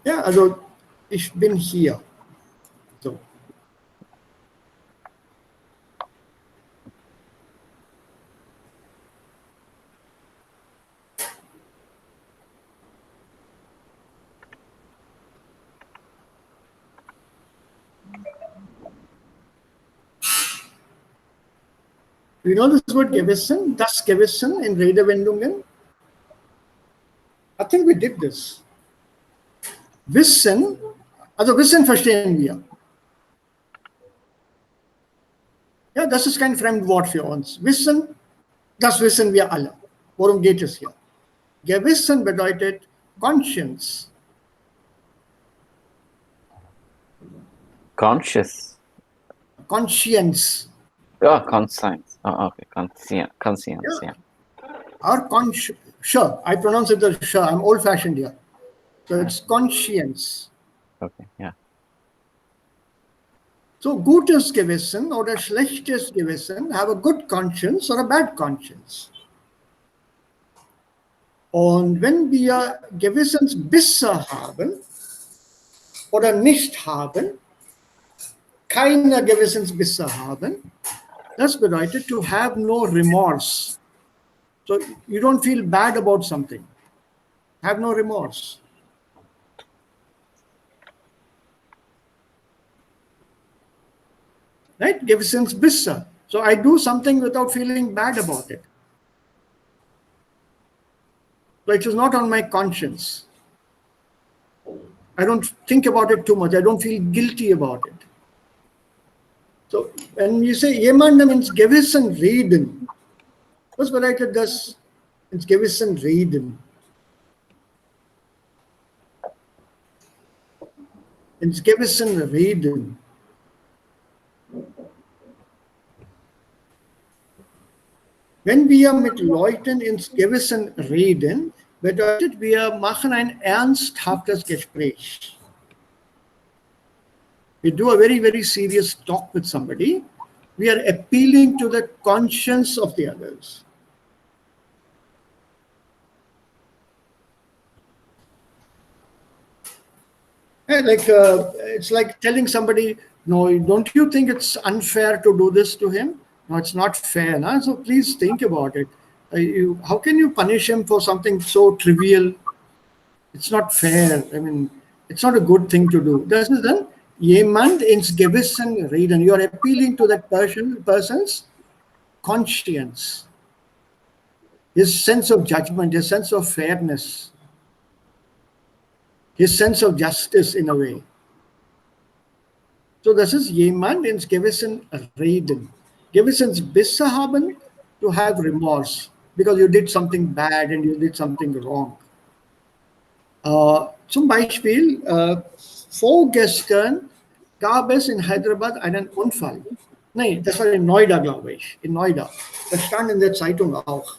Ja, also ich bin hier. So. You know this word Gewissen, das Gewissen in Redewendungen? I think we did this. Wissen, also Wissen verstehen wir. Ja, das ist kein Fremdwort für uns. Wissen, das wissen wir alle. Worum geht es hier? Gewissen bedeutet Conscience. Conscious. Conscience. Ja, conscience. Oh, okay, conscience. Yeah. Or sure, I pronounce it as sure. I'm old-fashioned here. So it's conscience. Okay, yeah. So gutes Gewissen oder schlechtes Gewissen, have a good conscience or a bad conscience. Und wenn wir Gewissensbisse haben oder nicht haben, keine Gewissensbisse haben, das bedeutet to have no remorse. So you don't feel bad about something. Have no remorse. Right? Gewissensbisse. So I do something without feeling bad about it. So it is not on my conscience. I don't think about it too much. I don't feel guilty about it. So when you say jemand ins Gewissen reden, was bedeutet das ins Gewissen reden? Ins Gewissen reden. Wenn wir mit Leuten ins Gewissen reden, bedeutet, wir machen ein ernsthaftes Gespräch. We do a very, very serious talk with somebody. We are appealing to the conscience of the others. It's like telling somebody, no, don't you think it's unfair to do this to him? No, it's not fair. No? So please think about it. How can you punish him for something so trivial? It's not fair. I mean, it's not a good thing to do. Das ist dann jemand ins Gewissen reden. You are appealing to that person's conscience, his sense of judgment, his sense of fairness, his sense of justice in a way. So das ist jemand ins Gewissen reden. Gewissensbisse haben, to have remorse. because you did something bad and you did something wrong. Zum Beispiel, vorgestern gab es in Hyderabad einen Unfall. Nein, das war in Noida, glaube ich. In Noida. Das stand in der Zeitung auch.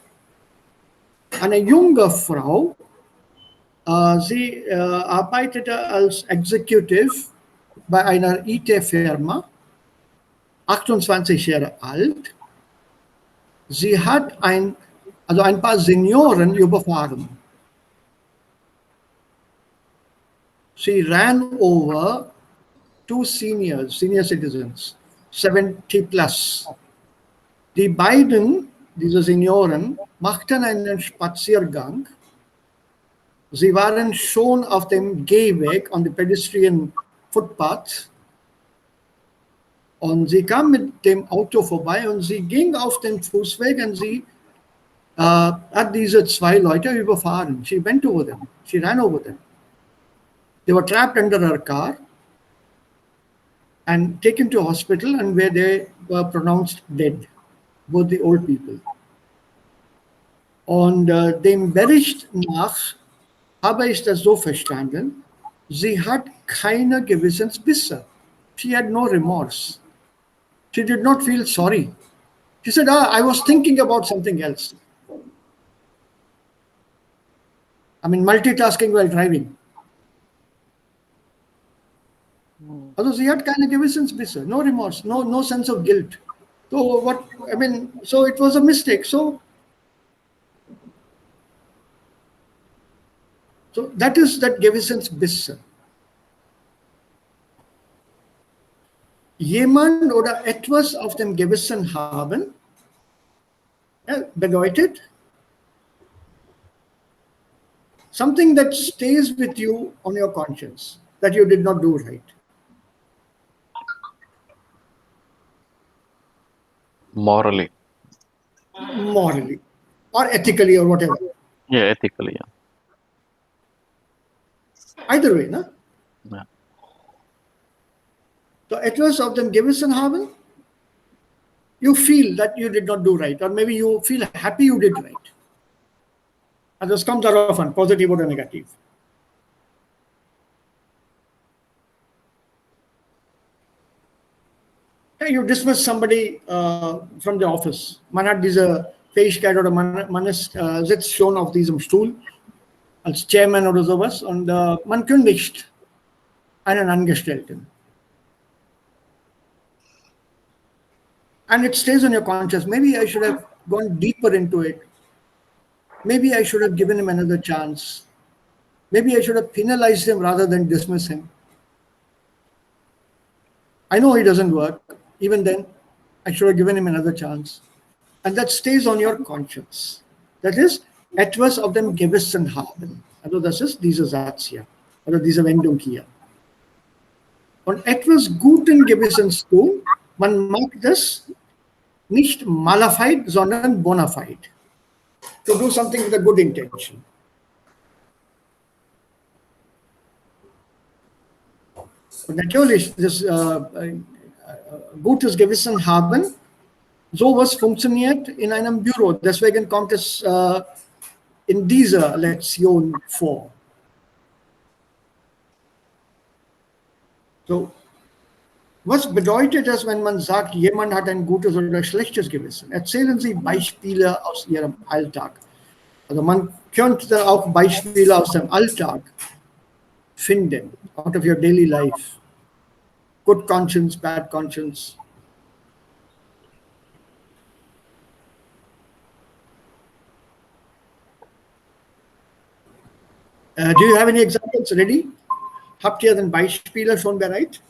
Eine junge Frau, sie arbeitete als Executive bei einer IT-Firma, 28 Jahre alt. Sie hat ein paar Senioren überfahren. She ran over two senior citizens, 70 plus. Die beiden, diese Senioren, machten einen Spaziergang. Sie waren schon auf dem Gehweg, on the pedestrian footpath. Und sie kam mit dem Auto vorbei und sie ging auf den Fußweg und sie hat diese zwei Leute überfahren. She went over them. She ran over them. They were trapped under her car and taken to hospital, and where they were pronounced dead, both the old people. Und dem Bericht nach habe ich das so verstanden, sie hat keine Gewissensbisse. She had no remorse. She did not feel sorry. She said, I was thinking about something else. I mean, multitasking while driving. Also sie hat keine Gewissensbisse, no remorse, no sense of guilt. So it was a mistake. So that is that Gewissensbisse. Jemand oder etwas auf dem Gewissen haben, bedeutet something that stays with you on your conscience, that you did not do right. Morally. Or ethically or whatever. Yeah, ethically, yeah. Either way, no? Yeah. So etwas auf dem Gewissen haben, you feel that you did not do right, or maybe you feel happy you did right. And das kommt darauf an, positiv oder negativ. You dismiss somebody from the office. Man hat diese Fähigkeit oder man ist, sitzt schon auf diesem Stuhl als Chairman oder sowas und man kündigt einen Angestellten. And it stays on your conscience. Maybe I should have gone deeper into it. Maybe I should have given him another chance. Maybe I should have penalized him rather than dismiss him. I know he doesn't work. Even then, I should have given him another chance. And that stays on your conscience. That is, etwas auf dem Gewissen haben. Also das ist dieser Satz hier. Oder diese Wendung hier. Und etwas guten Gewissens tun, man mag das nicht malafide, sondern bona fide. To do something with a good intention. Und natürlich, das gutes Gewissen haben, sowas funktioniert in einem Büro. Deswegen kommt es in dieser Lektion vor. So, was bedeutet das, wenn man sagt, jemand hat ein gutes oder schlechtes Gewissen? Erzählen Sie Beispiele aus Ihrem Alltag. Also man könnte auch Beispiele aus dem Alltag finden, out of your daily life. Good conscience, bad conscience. Do you have any examples ready? Habt ihr denn Beispiele schon bereit?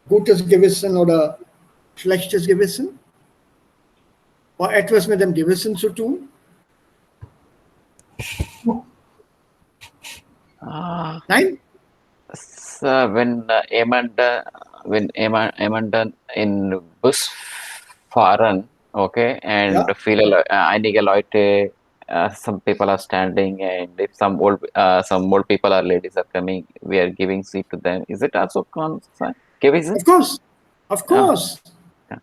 Gutes Gewissen oder schlechtes Gewissen? Oder etwas mit dem Gewissen zu tun? Nein? When jemand in Bus fahren, okay, and viele einige Leute, some people are standing, and if some old people or ladies are coming, we are giving seat to them. Is it also Gewissen? Of course. Yeah.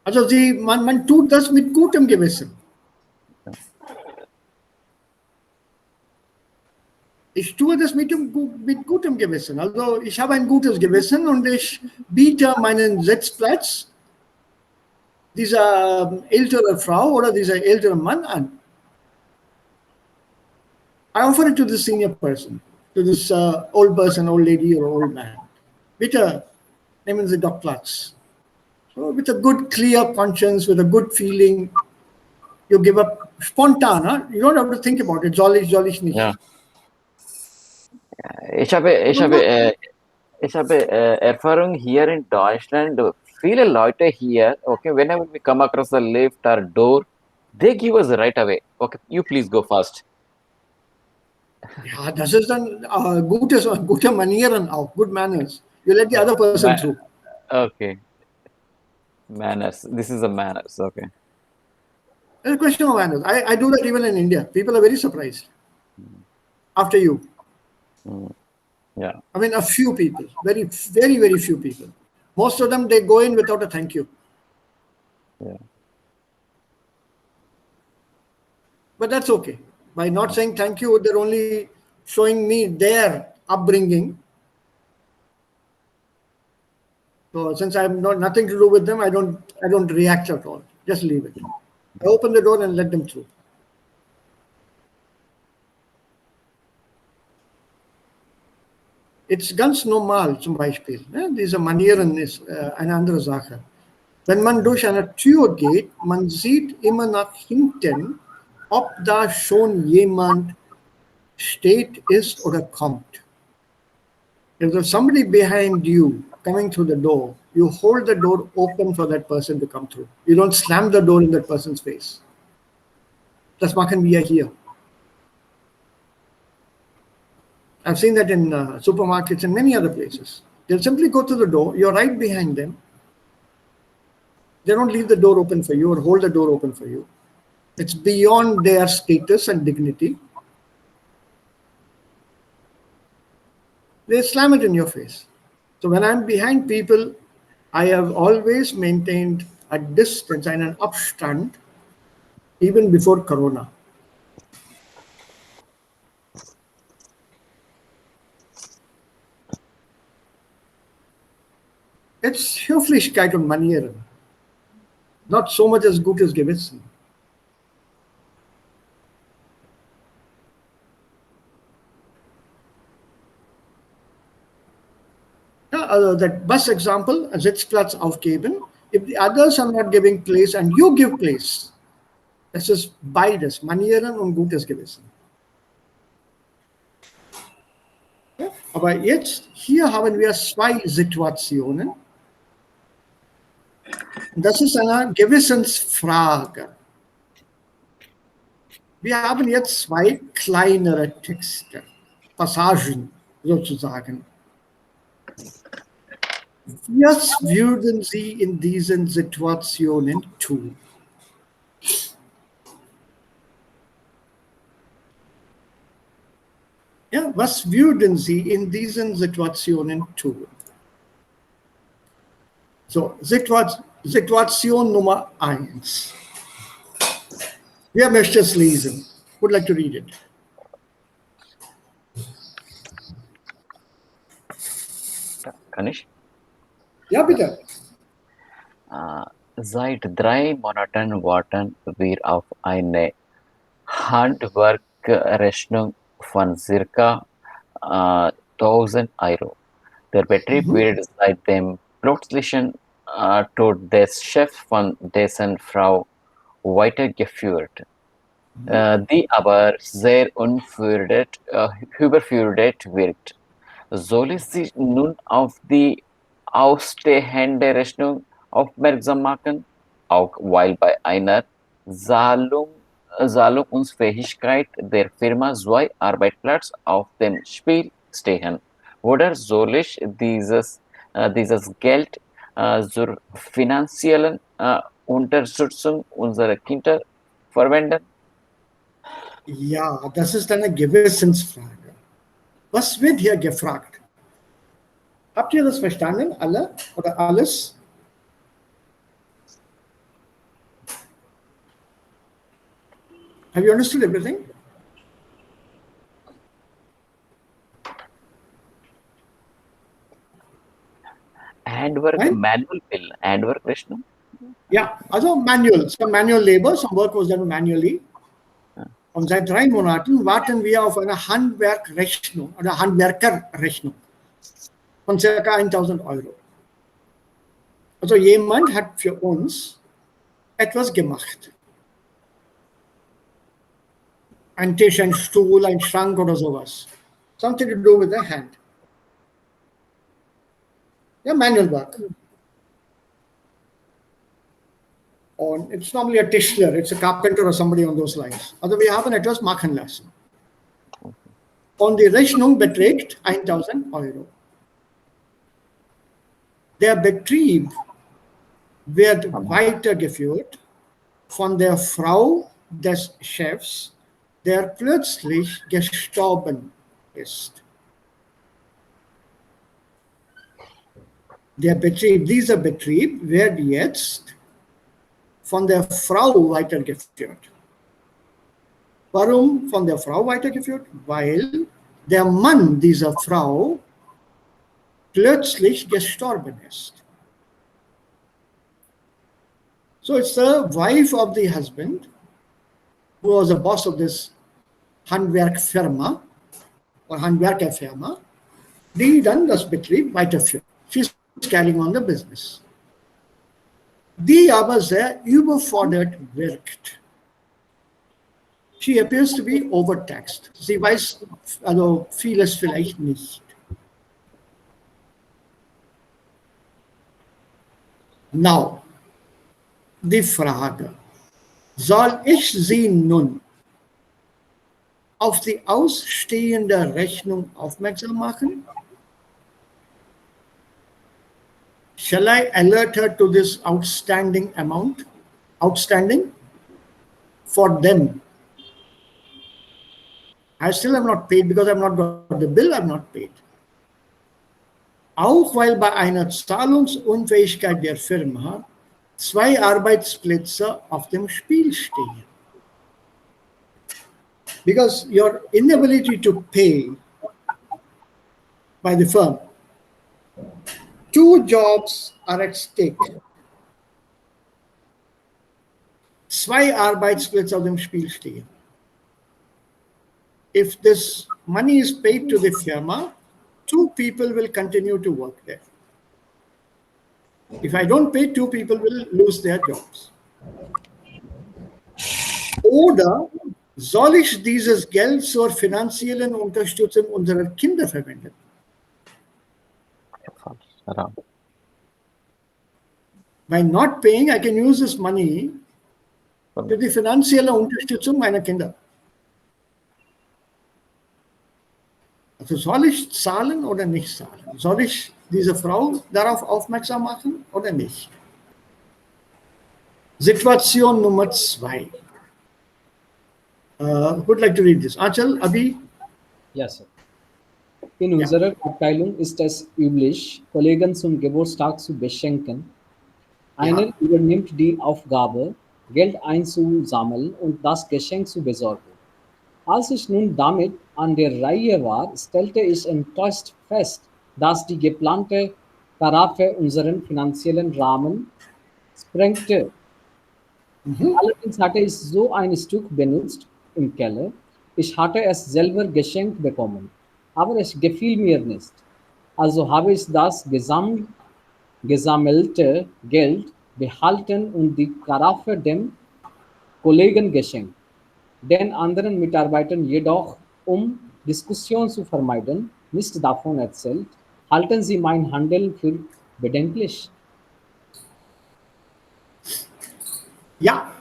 Also man tut das mit gutem Gewissen. Ich tue das mit gutem Gewissen. Also ich habe ein gutes Gewissen und ich biete meinen Sitzplatz dieser ältere Frau oder dieser ältere Mann an. I offer it to the senior person, to this old person, old lady or old man. Bitte nehmen Sie doch Platz. So with a good, clear conscience, with a good feeling, you give up spontan. Huh? You don't have to think about it. Soll ich nicht. Ja. Ich habe Erfahrung hier in Deutschland. Viele Leute hier, okay, whenever we come across the lift or door, they give us right away. Okay, you please go first. Ja, das ist dann gute Manieren auch, good manners. You let the other person through. Okay. Manners. This is a manners. Okay. It's a question of manners. I do that even in India. People are very surprised. After you. Yeah. I mean, a few people, very, very, very few people. Most of them, they go in without a thank you. Yeah. But that's okay. By not saying thank you, they're only showing me their upbringing. So since I have nothing to do with them, I don't react at all. Just leave it. I open the door and let them through. It's ganz normal zum Beispiel. Diese Manieren ist eine andere Sache. Wenn man durch eine Tür geht, man sieht immer nach hinten, ob da schon jemand steht, ist oder kommt. If there's somebody behind you coming through the door, you hold the door open for that person to come through. You don't slam the door in that person's face. Das machen wir hier. I've seen that in supermarkets and many other places. They'll simply go to the door, you're right behind them. They don't leave the door open for you or hold the door open for you. It's beyond their status and dignity. They slam it in your face. So when I'm behind people, I have always maintained a distance and an Abstand even before Corona. It's Höflichkeit und Manieren. Not so much as gutes Gewissen. That bus example, Sitzplatz aufgeben. If the others are not giving place and you give place, das ist beides, Manieren und gutes Gewissen. Ja, aber jetzt, hier haben wir zwei Situationen. Das ist eine Gewissensfrage. Wir haben jetzt zwei kleinere Texte, Passagen sozusagen. Was würden Sie in diesen Situationen tun? Ja, was würden Sie in diesen Situationen tun? So, Situation Nummer 1. Wer möchte es lesen? Would like to read it? Kann ich? Ja, bitte. Seit 3 Monaten warten wir auf eine Handwerkrechnung von circa 1000 Euro. Der Betrieb wird seit dem plötzlichen Tod des Chefs von dessen Frau weitergeführt, die aber sehr überfordert wirkt. Soll ich Sie nun auf die ausstehende Rechnung aufmerksam machen, auch weil bei einer Zahlungsfähigkeit der Firma zwei Arbeitsplätze auf dem Spiel stehen? Oder soll ich dieses Geld zur finanziellen Unterstützung unserer Kinder verwenden? Ja, das ist eine Gewissensfrage. Was wird hier gefragt? Habt ihr das verstanden, alle oder alles? Have you understood everything? Handwork, Right? manual bill, handwork, Vishnu. Ja, also manual. Some manual labor, some work was done manually. Und seit 3 Monaten warten wir auf eine Handwerkrechnung oder Handwerkerrechnung von ca. 1.000 Euro. Also jemand hat für uns etwas gemacht. Ein Tisch, ein Stuhl, ein Schrank oder sowas. Something to do with the hand. Ja, manual work. Und it's normally a Tischler, it's a carpenter or somebody on those lines. Also wir haben etwas machen lassen. Und die Rechnung beträgt 1.000 Euro. Der Betrieb wird weitergeführt von der Frau des Chefs, der plötzlich gestorben ist. Dieser Betrieb wird jetzt von der Frau weitergeführt. Warum von der Frau weitergeführt? Weil der Mann dieser Frau plötzlich gestorben ist. So it's the wife of the husband who was the boss of this Handwerkfirma or Handwerkerfirma, die dann das Betrieb weiterführt. She's carrying on the business. Die aber sehr überfordert wirkt. She appears to be overtaxed. Sie weiß also vieles vielleicht nicht. Now, die Frage, soll ich Sie nun auf die ausstehende Rechnung aufmerksam machen? Shall I alert her to this outstanding amount? Outstanding? For them. I still have not paid because I've not got the bill, I've not paid. Auch weil bei einer Zahlungsunfähigkeit der Firma 2 Arbeitsplätze auf dem Spiel stehen. Because your inability to pay by the firm, 2 jobs are at stake. 2 Arbeitsplätze auf dem Spiel stehen. If this money is paid to the firma, 2 people will continue to work there. If I don't pay, 2 people will lose their jobs. Oder soll ich dieses Geld zur finanziellen Unterstützung unserer Kinder verwenden? By not paying, I can use this money für die finanzielle Unterstützung meiner Kinder. Also soll ich zahlen oder nicht zahlen? Soll ich diese Frau darauf aufmerksam machen oder nicht? Situation Nummer 2. Would like to read this. Achal, Abhi? Ja, Sir. In unserer Abteilung ist es üblich, Kollegen zum Geburtstag zu beschenken. Einer übernimmt die Aufgabe, Geld einzusammeln und das Geschenk zu besorgen. Als ich nun damit an der Reihe war, stellte ich enttäuscht fest, dass die geplante Karaffe unseren finanziellen Rahmen sprengte. Allerdings hatte ich so ein Stück benutzt im Keller. Ich hatte es selber geschenkt bekommen, aber es gefiel mir nicht. Also habe ich das gesammelte Geld behalten und die Karaffe dem Kollegen geschenkt. Den anderen Mitarbeitern jedoch, um Diskussion zu vermeiden, nicht davon erzählt. Halten Sie mein Handeln für bedenklich? Ja,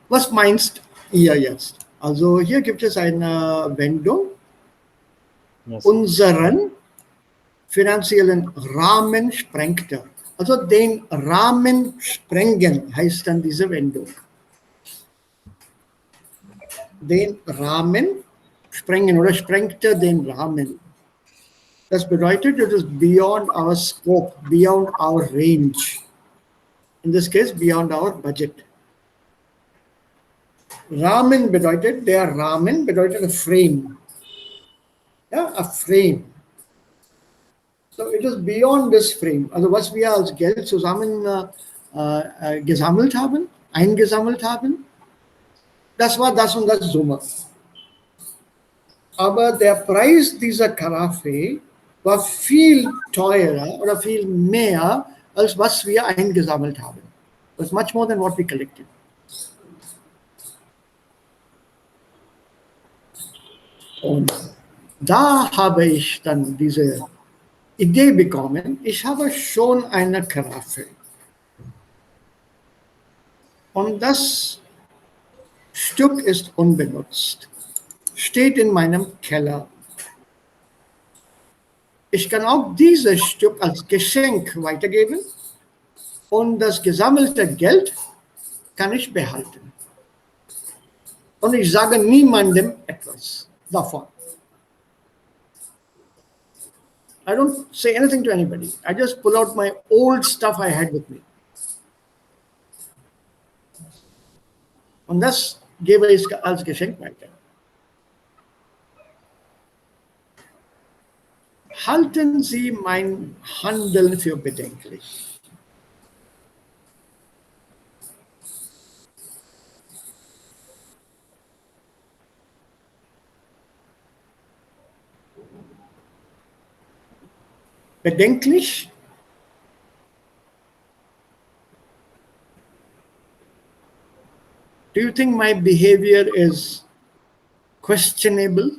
was meinst ihr jetzt? Also hier gibt es eine Wendung. Yes. Unseren finanziellen Rahmen sprengt er. Also den Rahmen sprengen heißt dann diese Wendung. Den Rahmen sprengen oder sprengt er den Rahmen. Das bedeutet, it is beyond our scope, beyond our range. In this case, beyond our budget. Ramen bedeutet, der Rahmen bedeutet a frame. Yeah, a frame. So it is beyond this frame. Also was wir als Geld zusammen gesammelt haben, eingesammelt haben, das war das und das Summe. Aber der Preis dieser Karaffe war viel teurer oder viel mehr, als was wir eingesammelt haben. It was much more than what we collected. Und da habe ich dann diese Idee bekommen, ich habe schon eine Karaffe. Und das Stück ist unbenutzt, steht in meinem Keller. Ich kann auch dieses Stück als Geschenk weitergeben und das gesammelte Geld kann ich behalten. Und ich sage niemandem etwas davon. I don't say anything to anybody. I just pull out my old stuff I had with me. Und das gebe ich als Geschenk weiter. Halten Sie mein Handeln für bedenklich? Bedenklich? Do you think my behavior is questionable?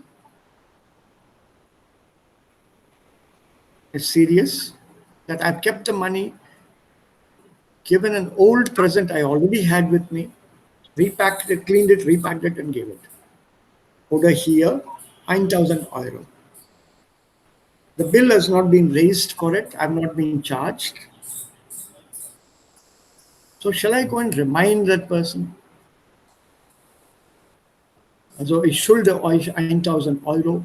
Is serious? That I've kept the money, given an old present I already had with me, repacked it, cleaned it, repacked it, and gave it. Oder hier 1,000 Euro. The bill has not been raised for it. I've not been charged. So shall I go and remind that person? Also ich schulde euch 1.000 Euro.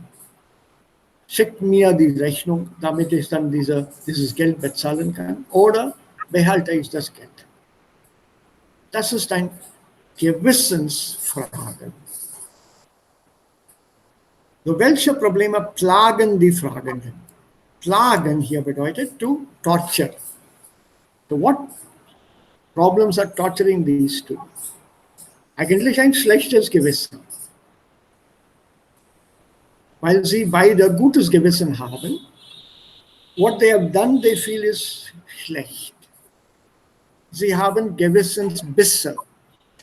Schickt mir die Rechnung, damit ich dann dieses Geld bezahlen kann. Oder behalte ich das Geld? Das ist eine Gewissensfrage. So, welche Probleme plagen die Fragenden? Plagen hier bedeutet to torture. So what problems are torturing these two? Eigentlich ein schlechtes Gewissen. Weil sie beide gutes Gewissen haben. What they have done, they feel is schlecht. Sie haben Gewissensbisse.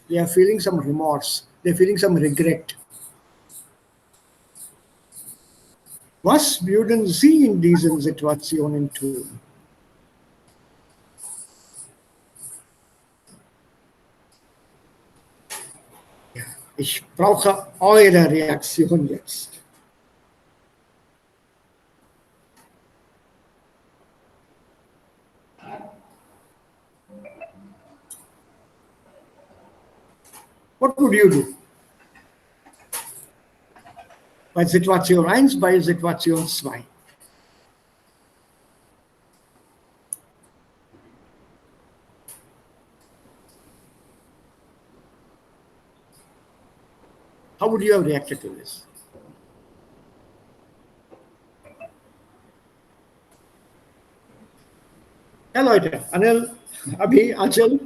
They are feeling some remorse. They are feeling some regret. Was würden Sie in diesen Situationen tun? Ja, ich brauche eure Reaktion jetzt. What would you do? Bei Situation 1, bei Situation 2. How would you have reacted to this? Ja, Leute, Anil, Abhi, Achal,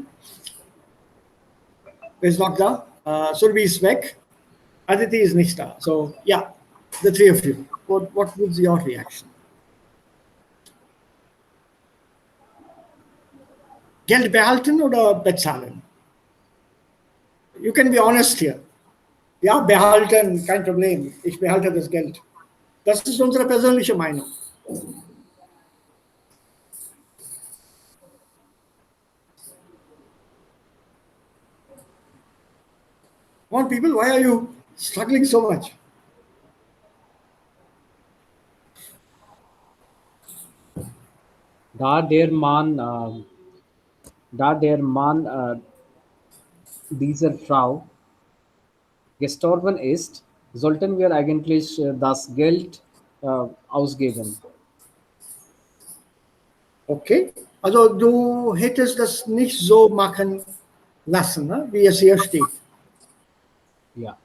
is not da. Surbi ist weg. Aditi is nicht da. So, yeah, the three of you. What was your reaction? Geld behalten oder bezahlen? You can be honest here. Ja, behalten, kein Problem. Ich behalte das Geld. Das ist unsere persönliche Meinung. Come on, people, why are you struggling so much? Da der Mann dieser Frau gestorben ist, sollten wir eigentlich das Geld ausgeben. Okay, also du hättest das nicht so machen lassen, ne? Wie es hier steht. Ja.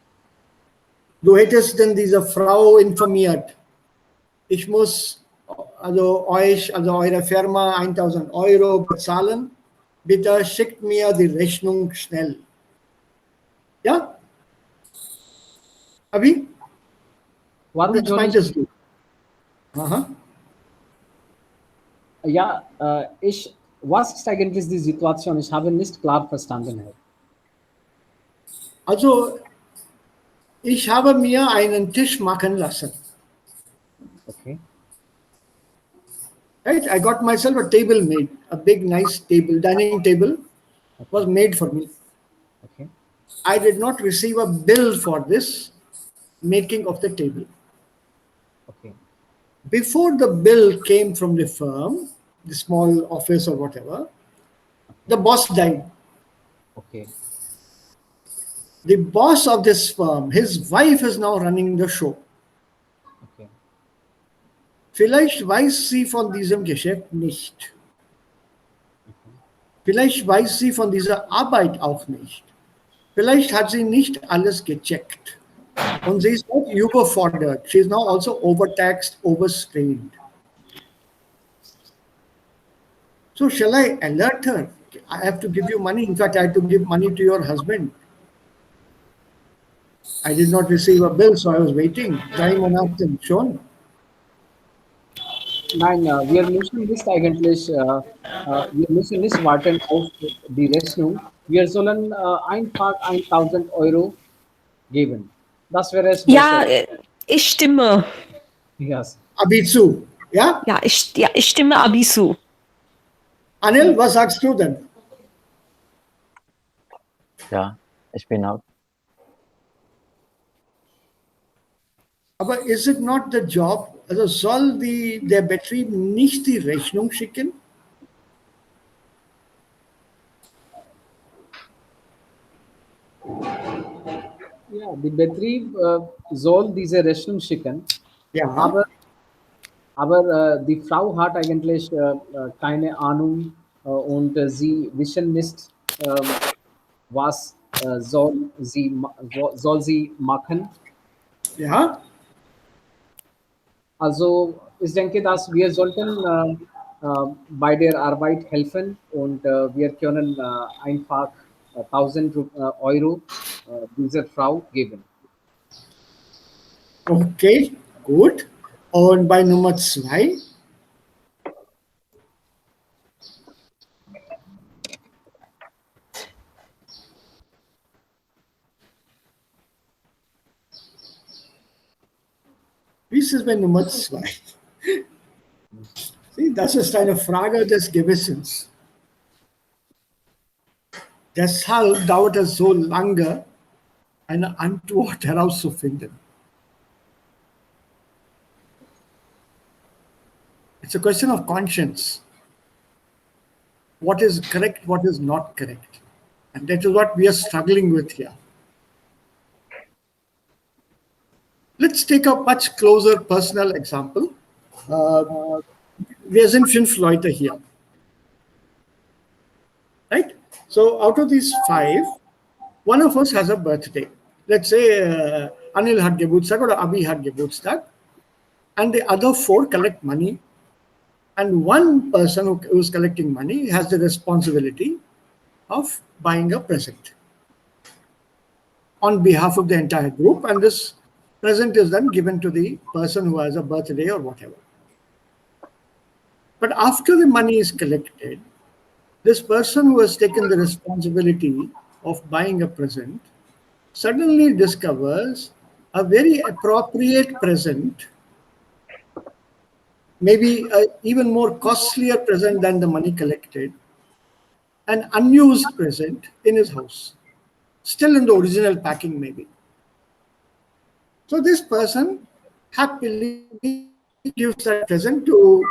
Du hättest denn diese Frau informiert. Ich muss also euch, also eure Firma 1000 Euro bezahlen. Bitte schickt mir die Rechnung schnell. Ja? Abi? Warum Das soll ich? meintest du? Aha. Ja, was ist eigentlich die Situation? Ich habe nicht klar verstanden. Herr. Also, ich habe mir einen Tisch machen lassen. Okay. Right? I got myself a table made, a big, nice table, dining table was made for me. Okay. I did not receive a bill for this making of the table. Okay. Before the bill came from the firm, the small office or whatever, the boss died. Okay. The boss of this firm, his wife is now running the show. Okay. Vielleicht weiß sie von diesem Geschäft nicht. Vielleicht weiß sie von dieser Arbeit auch nicht. Vielleicht hat sie nicht alles gecheckt. Und sie ist auch überfordert. She is now also overtaxed, overstrained. So shall I alert her? I have to give you money. In fact, I have to give money to your husband. I did not receive a bill, so I was waiting. 3 Monaten schon. Nein, wir müssen nicht eigentlich, wir müssen nicht warten auf die Rechnung. Wir sollen einfach 1000 Euro geben. Das wäre es Ja, besser. ich stimme. Yes. Abizu. Ja? Ja, ich stimme Abi zu. Anil, was sagst du denn? Ja, ich bin auch. Aber is it not the job? Also soll der Betrieb nicht die Rechnung schicken? Ja, die Betrieb soll diese Rechnung schicken, Ja. aber die Frau hat eigentlich keine Ahnung und sie wissen nicht, was soll sie machen. Ja. Also ich denke, dass wir sollten bei der Arbeit helfen und wir können einfach 1000 Euro dieser Frau geben. Okay, gut. Und bei Nummer 2? Wie ist es bei Nummer 2? Sieh, das ist eine Frage des Gewissens. Deshalb dauert es so lange, eine Antwort herauszufinden. It's a question of conscience. What is correct, what is not correct. And that is what we are struggling with here. Let's take a much closer personal example. Wir sind 5 Leute hier. Right? So out of these 5, one of us has a birthday. Let's say Anil had Geburtstag or Abi had Geburtstag. And the other 4 collect money. And one person who is collecting money has the responsibility of buying a present on behalf of the entire group. And this present is then given to the person who has a birthday or whatever. But after the money is collected, this person who has taken the responsibility of buying a present suddenly discovers a very appropriate present, maybe an even more costlier present than the money collected, an unused present in his house, still in the original packing maybe. So this person happily gives that present to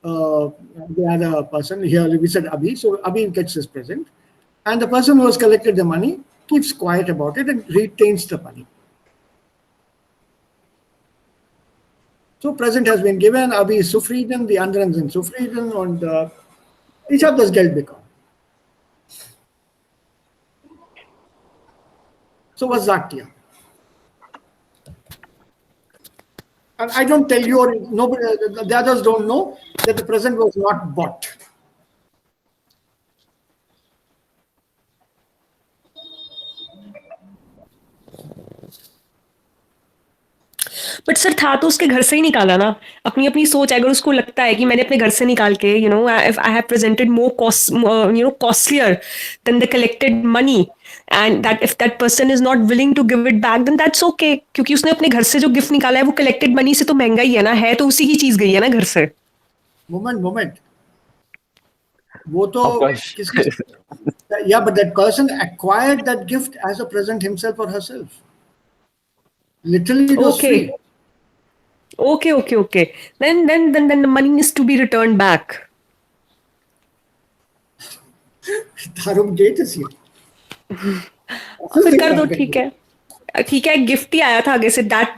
the other person. Here we said Abi, so Abi gets his present. And the person who has collected the money keeps quiet about it and retains the money. So present has been given, Abi ist zufrieden, die anderen sind zufrieden und ich habe das Geld bekommen. So was that clear? And I don't tell you, or nobody, the others don't know that the present was not bought. But sir था तो उसके घर से ही निकाला ना, अपनी अपनी सोच। अगर उसको लगता है कि मैंने अपने घर से निकाल के if I have presented more costlier than the collected money, and that if that person is not willing to give it back, then that's okay, क्योंकि उसने अपने घर से जो गिफ्ट निकाला है वो कलेक्टेड मनी से तो महंगा ही है ना, है तो उसी की चीज गई है ना घर से। Moment. वो तो किसी, yeah, but that person acquired that gift as a present himself or herself. Literally, it was free. Okay. Then the money is to be returned back. Dharum gate is here. फिर कर दो, ठीक है, gift ही आया था आगे से। that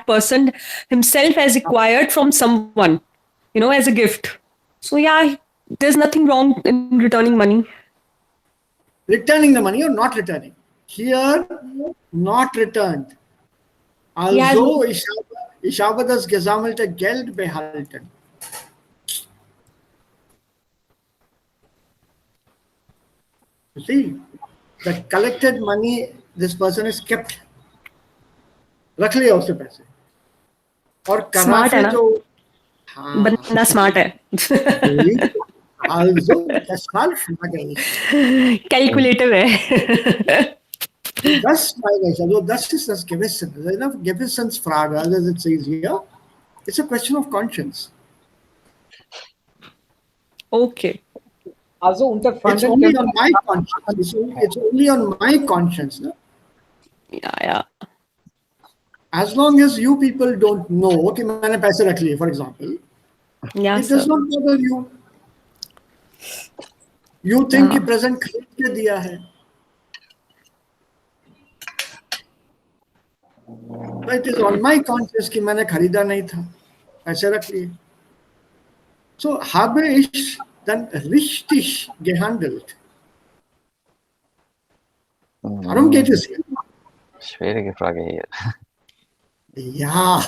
person himself has acquired from someone, as a gift. So yeah, there's nothing wrong in returning money. Returning the money or not returning? Here, not returned. Also, ich habe das gesammelte Geld behalten. You see, the collected money this person is kept. रख लिया उससे पैसे। और smart है ना, बंदा smart है। Also, das falsch calculative है। Das meine ich, also das ist das Gewissen. Also Gewissensfrage, as it says here, it's a question of conscience. Okay. Also unter It's only on my conscience. It's only on my conscience. No? Yeah. As long as you people don't know, okay, मैंने पैसे रख लिए, for example, it does not bother you. You think कि present खरीद के दिया है. But it is on my conscience कि मैंने खरीदा नहीं था, पैसे रख लिए. So habe ich dann richtig gehandelt? Darum geht es hier. Schwierige Frage hier. Ja.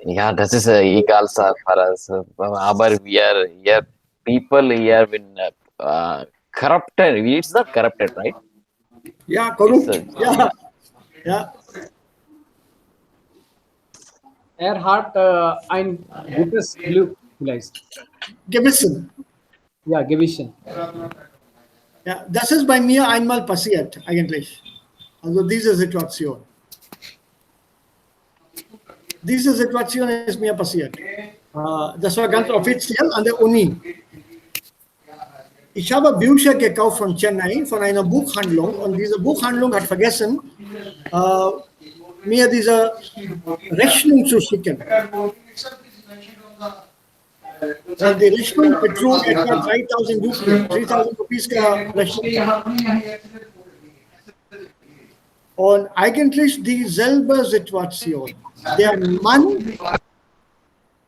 Ja, das ist egal für uns. Aber wir hier, people here been corrupted. It's not corrupted, right? Yeah, corrupt. Yeah. hat ein gutes Glück vielleicht. Gewissen. Ja, Gewissen. Ja, das ist bei mir einmal passiert, eigentlich. Also diese Situation. Diese Situation ist mir passiert. Das war ganz offiziell an der Uni. Ich habe Bücher gekauft von Chennai, von einer Buchhandlung, und diese Buchhandlung hat vergessen, mir diese Rechnung zu schicken. Und die Rechnung betrug etwa 3.000 Rupees Rechnung. Und eigentlich dieselbe Situation. Der Mann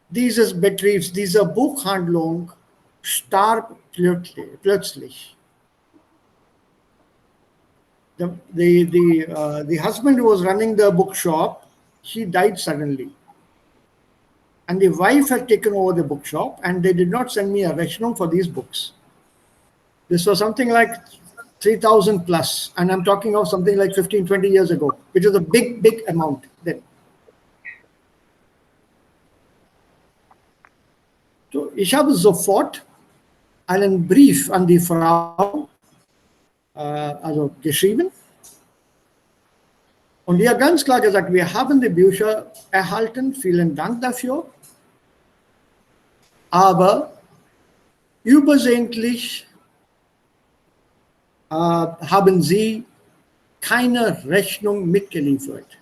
dieses Betriebs, dieser Buchhandlung, starb plötzlich. The husband who was running the bookshop, he died suddenly. And the wife had taken over the bookshop, and they did not send me a rechnung for these books. This was something like 3,000 plus, and I'm talking of something like 15, 20 years ago, which was a big amount then. So, ich habe sofort einen Brief an die Frau geschrieben und ihr ganz klar gesagt, wir haben die Bücher erhalten, vielen Dank dafür, aber übersehentlich haben Sie keine Rechnung mitgeliefert.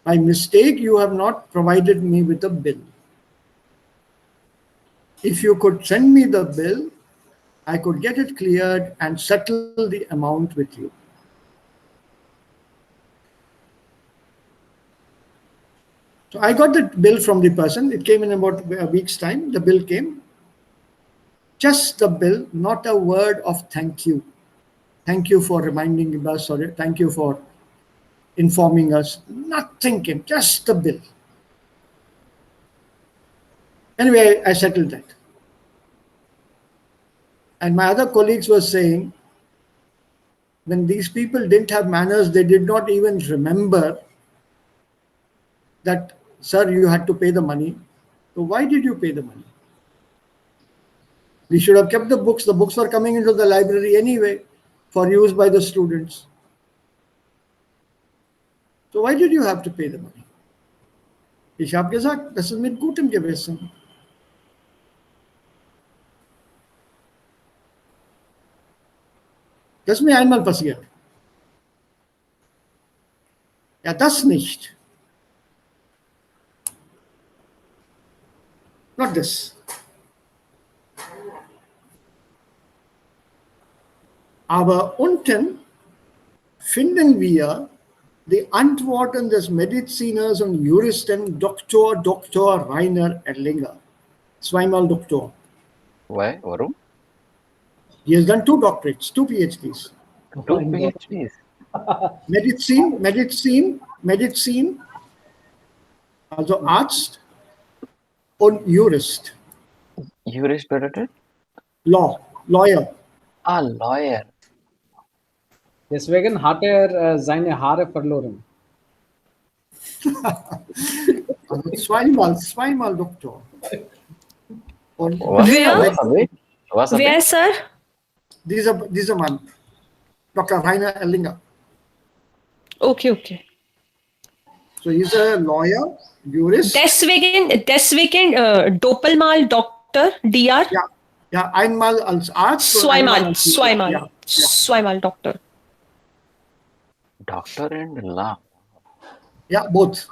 By mistake, you have not provided me with a bill. If you could send me the bill, I could get it cleared and settle the amount with you. So I got the bill from the person. It came in about a week's time. The bill came. Just the bill, not a word of thank you. Thank you for reminding us. Sorry, thank you for informing us. Nothing came, just the bill. Anyway, I settled that. And my other colleagues were saying, when these people didn't have manners, they did not even remember that, sir, you had to pay the money. So why did you pay the money? We should have kept the books. The books were coming into the library anyway for use by the students. So why did you have to pay the money? Ich habe gesagt, das ist mit gutem Gewissen. Das ist mir einmal passiert. Ja, das nicht. Not this. Aber unten finden wir die Antworten des Mediziners und Juristen Dr. Rainer Erlinger. Zweimal Doktor. Why? Warum? He has done 2 doctorates, 2 PhDs. 2 PhDs. Medizin, also Arzt und Jurist. Jurist bedeutet? Lawyer. Ah, Lawyer. Deswegen hat seine Haare verloren. Also zweimal Doktor. Und Was? Wer ist er? dieser Mann, Dr. Rainer Erlinger. Okay. So he's a lawyer, jurist. Deswegen doppelmal Doktor, DR? Ja, einmal als Arzt. und einmal als Zweimal Doktor. Doctor and law. Ja, both.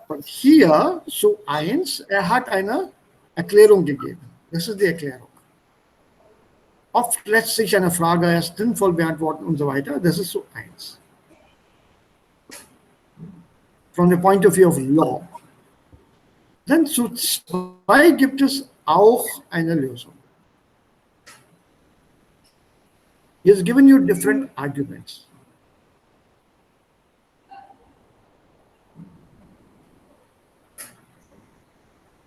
Und hier zu 1, er hat eine Erklärung gegeben. Das ist die Erklärung. Oft lässt sich eine Frage erst sinnvoll beantworten und so weiter. Das ist so 1. From the point of view of law. Dann zu 2 gibt es auch eine Lösung. He has given you different arguments.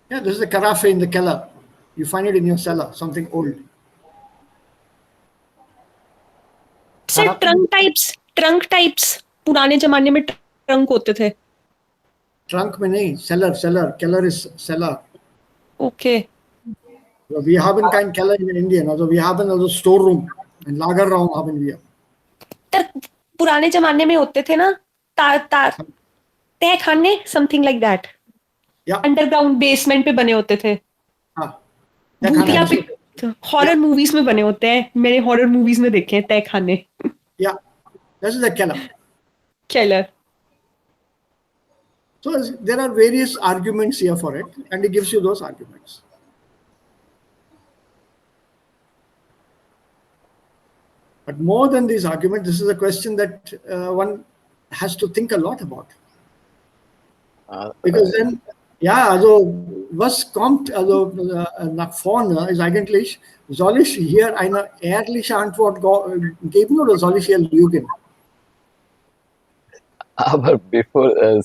Yeah, this is a carafe in the cellar. You find it in your cellar, something old. Sir trunk types पुराने जमाने में trunk होते थे. Trunk में नहीं, cellar is cellar. Okay. So wir haben kein Keller in Indien, also wir haben also Storeroom, ein Lagerraum haben wir. पुराने जमाने में होते थे ना तहखाने, something like that. Yeah. Underground basement पे बने होते थे. हाँ. भूतिया पे हॉरर मूवीज में बने होते हैं. मैंने हॉरर मूवीज में देखे हैं तहखाने. Yeah, this is a keller. Keller. So there are various arguments here for it, and he gives you those arguments. But more than these arguments, this is a question that one has to think a lot about. Because then, ja, also was kommt also nach vorne ist eigentlich, soll ich hier eine ehrliche Antwort geben oder soll ich hier lügen? But before we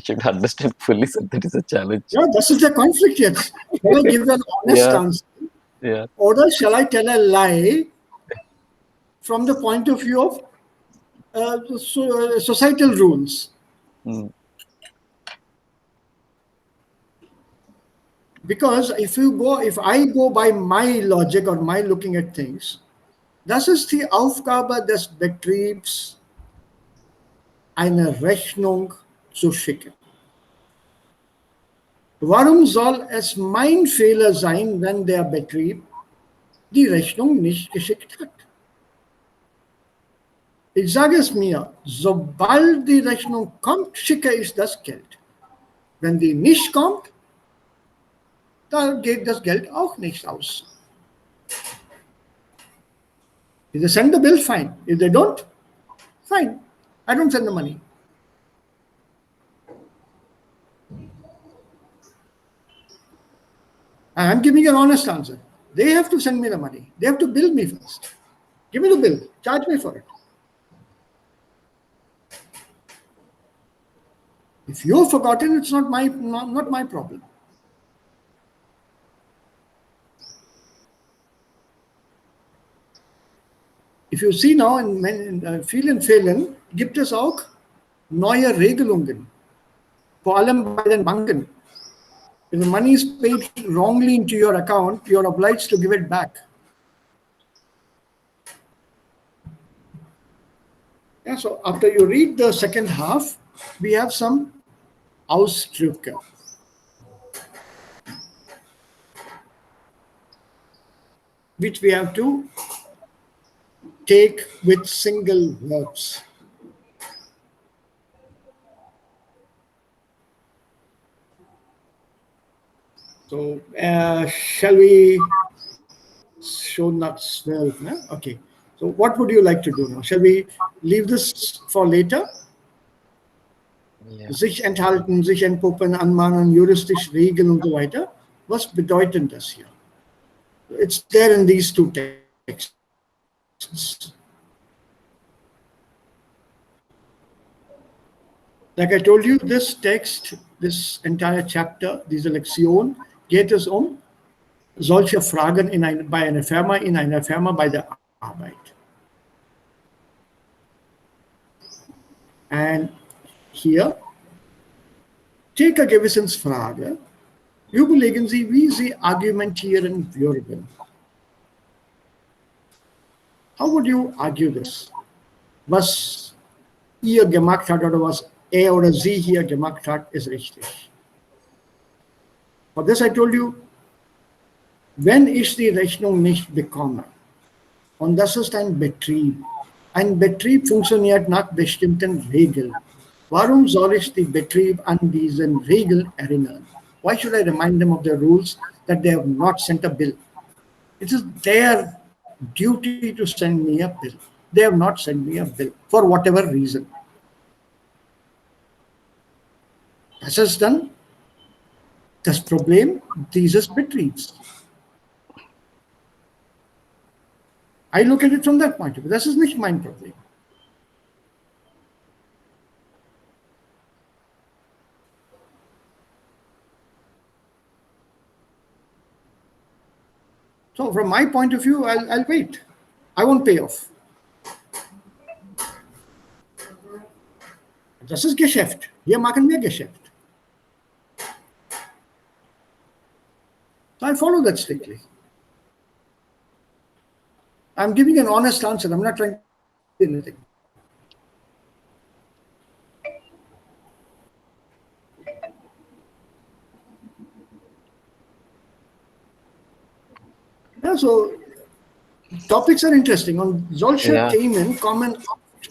should understand fully that there is a challenge. Yeah, this is the conflict here. Shall I give an honest answer? Yeah. Or shall I tell a lie from the point of view of societal rules? Because if I go by my logic or my looking at things, das ist die Aufgabe des Betriebs, eine Rechnung zu schicken. Warum soll es mein Fehler sein, wenn der Betrieb die Rechnung nicht geschickt hat? Ich sage es mir, sobald die Rechnung kommt, schicke ich das Geld. Wenn die nicht kommt, dann geht das Geld auch nicht aus. If they send the bill, fine. If they don't, fine. I don't send the money. I'm giving an honest answer. They have to send me the money. They have to bill me first. Give me the bill. Charge me for it. If you've forgotten, it's not my problem. If you see now in vielen Fällen gibt es auch neue Regelungen, vor allem bei den Banken. If the money is paid wrongly into your account, you are obliged to give it back. Yeah, so after you read the second half, we have some Ausdrücke. Which we have to take with single verbs. So shall we show not 12? No? Okay. So what would you like to do now? Shall we leave this for later? Yeah. Sich enthalten, sich entpuppen, anmahnen, juristisch regeln und so weiter. Was bedeuten das hier? It's there in these two texts. Like I told you, this text, this entire chapter, diese Lektion, geht es solche Fragen bei einer Firma, bei der Arbeit. And hier, take Gewissensfrage, überlegen Sie, wie Sie argumentieren würden. How would you argue this? Was ihr gemacht hat oder was er oder sie hier gemacht hat, ist richtig. For this I told you, wenn ich die Rechnung nicht bekomme, und das ist ein Betrieb funktioniert nach bestimmten Regeln. Warum soll ich den Betrieb an diesen Regeln erinnern? Why should I remind them of the rules that they have not sent a bill? It is their duty to send me a bill. They have not sent me a bill for whatever reason. Das ist dann das Problem dieses Betriebs. I look at it from that point of view. Das ist nicht mein Problem. So from my point of view, I'll wait. I won't pay off. Das ist Geschäft. Hier machen wir Geschäft. So I follow that strictly. I'm giving an honest answer. I'm not trying to do anything. Yeah, so topics are interesting. Und solche Themen kommen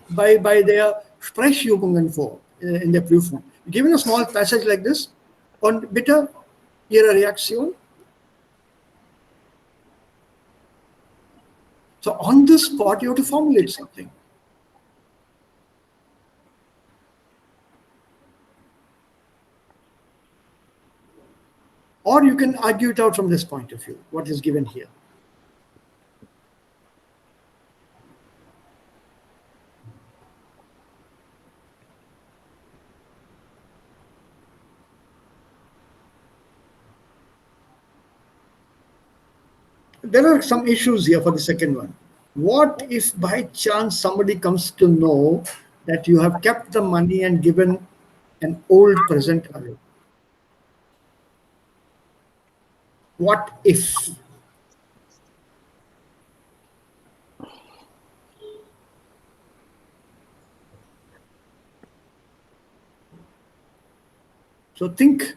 bei der Sprechübungen vor in der Prüfung. Given a small passage like this, und bitte Ihre Reaktion. So on the spot, you have to formulate something. Or you can argue it out from this point of view, what is given here. There are some issues here for the second one. What if by chance somebody comes to know that you have kept the money and given an old present away? What if? So think,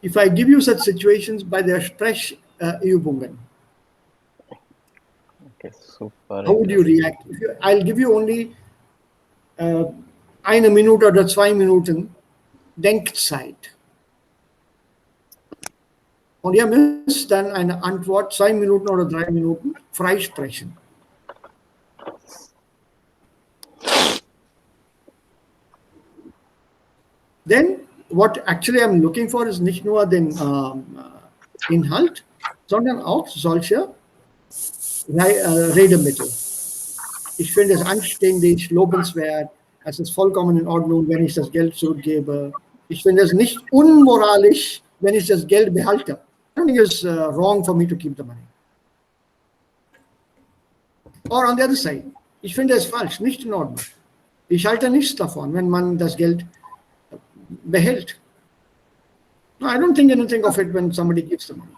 if I give you such situations by the Sprechübungen, Okay, super. how would you react? I'll give you only eine Minute oder 2 Minuten Denkzeit. Und ihr müsst dann eine Antwort 2 Minuten oder 3 Minuten freisprechen. Then what actually I'm looking for is nicht nur den Inhalt, sondern auch solche Redemittel. Ich finde es anständig, lobenswert, es ist vollkommen in Ordnung, wenn ich das Geld zurückgebe. Ich finde es nicht unmoralisch, wenn ich das Geld behalte. I don't think it's wrong for me to keep the money. Or on the other side, ich finde es falsch, nicht in Ordnung. Ich halte nichts davon, wenn man das Geld behält. No, I don't think anything of it when somebody gives the money.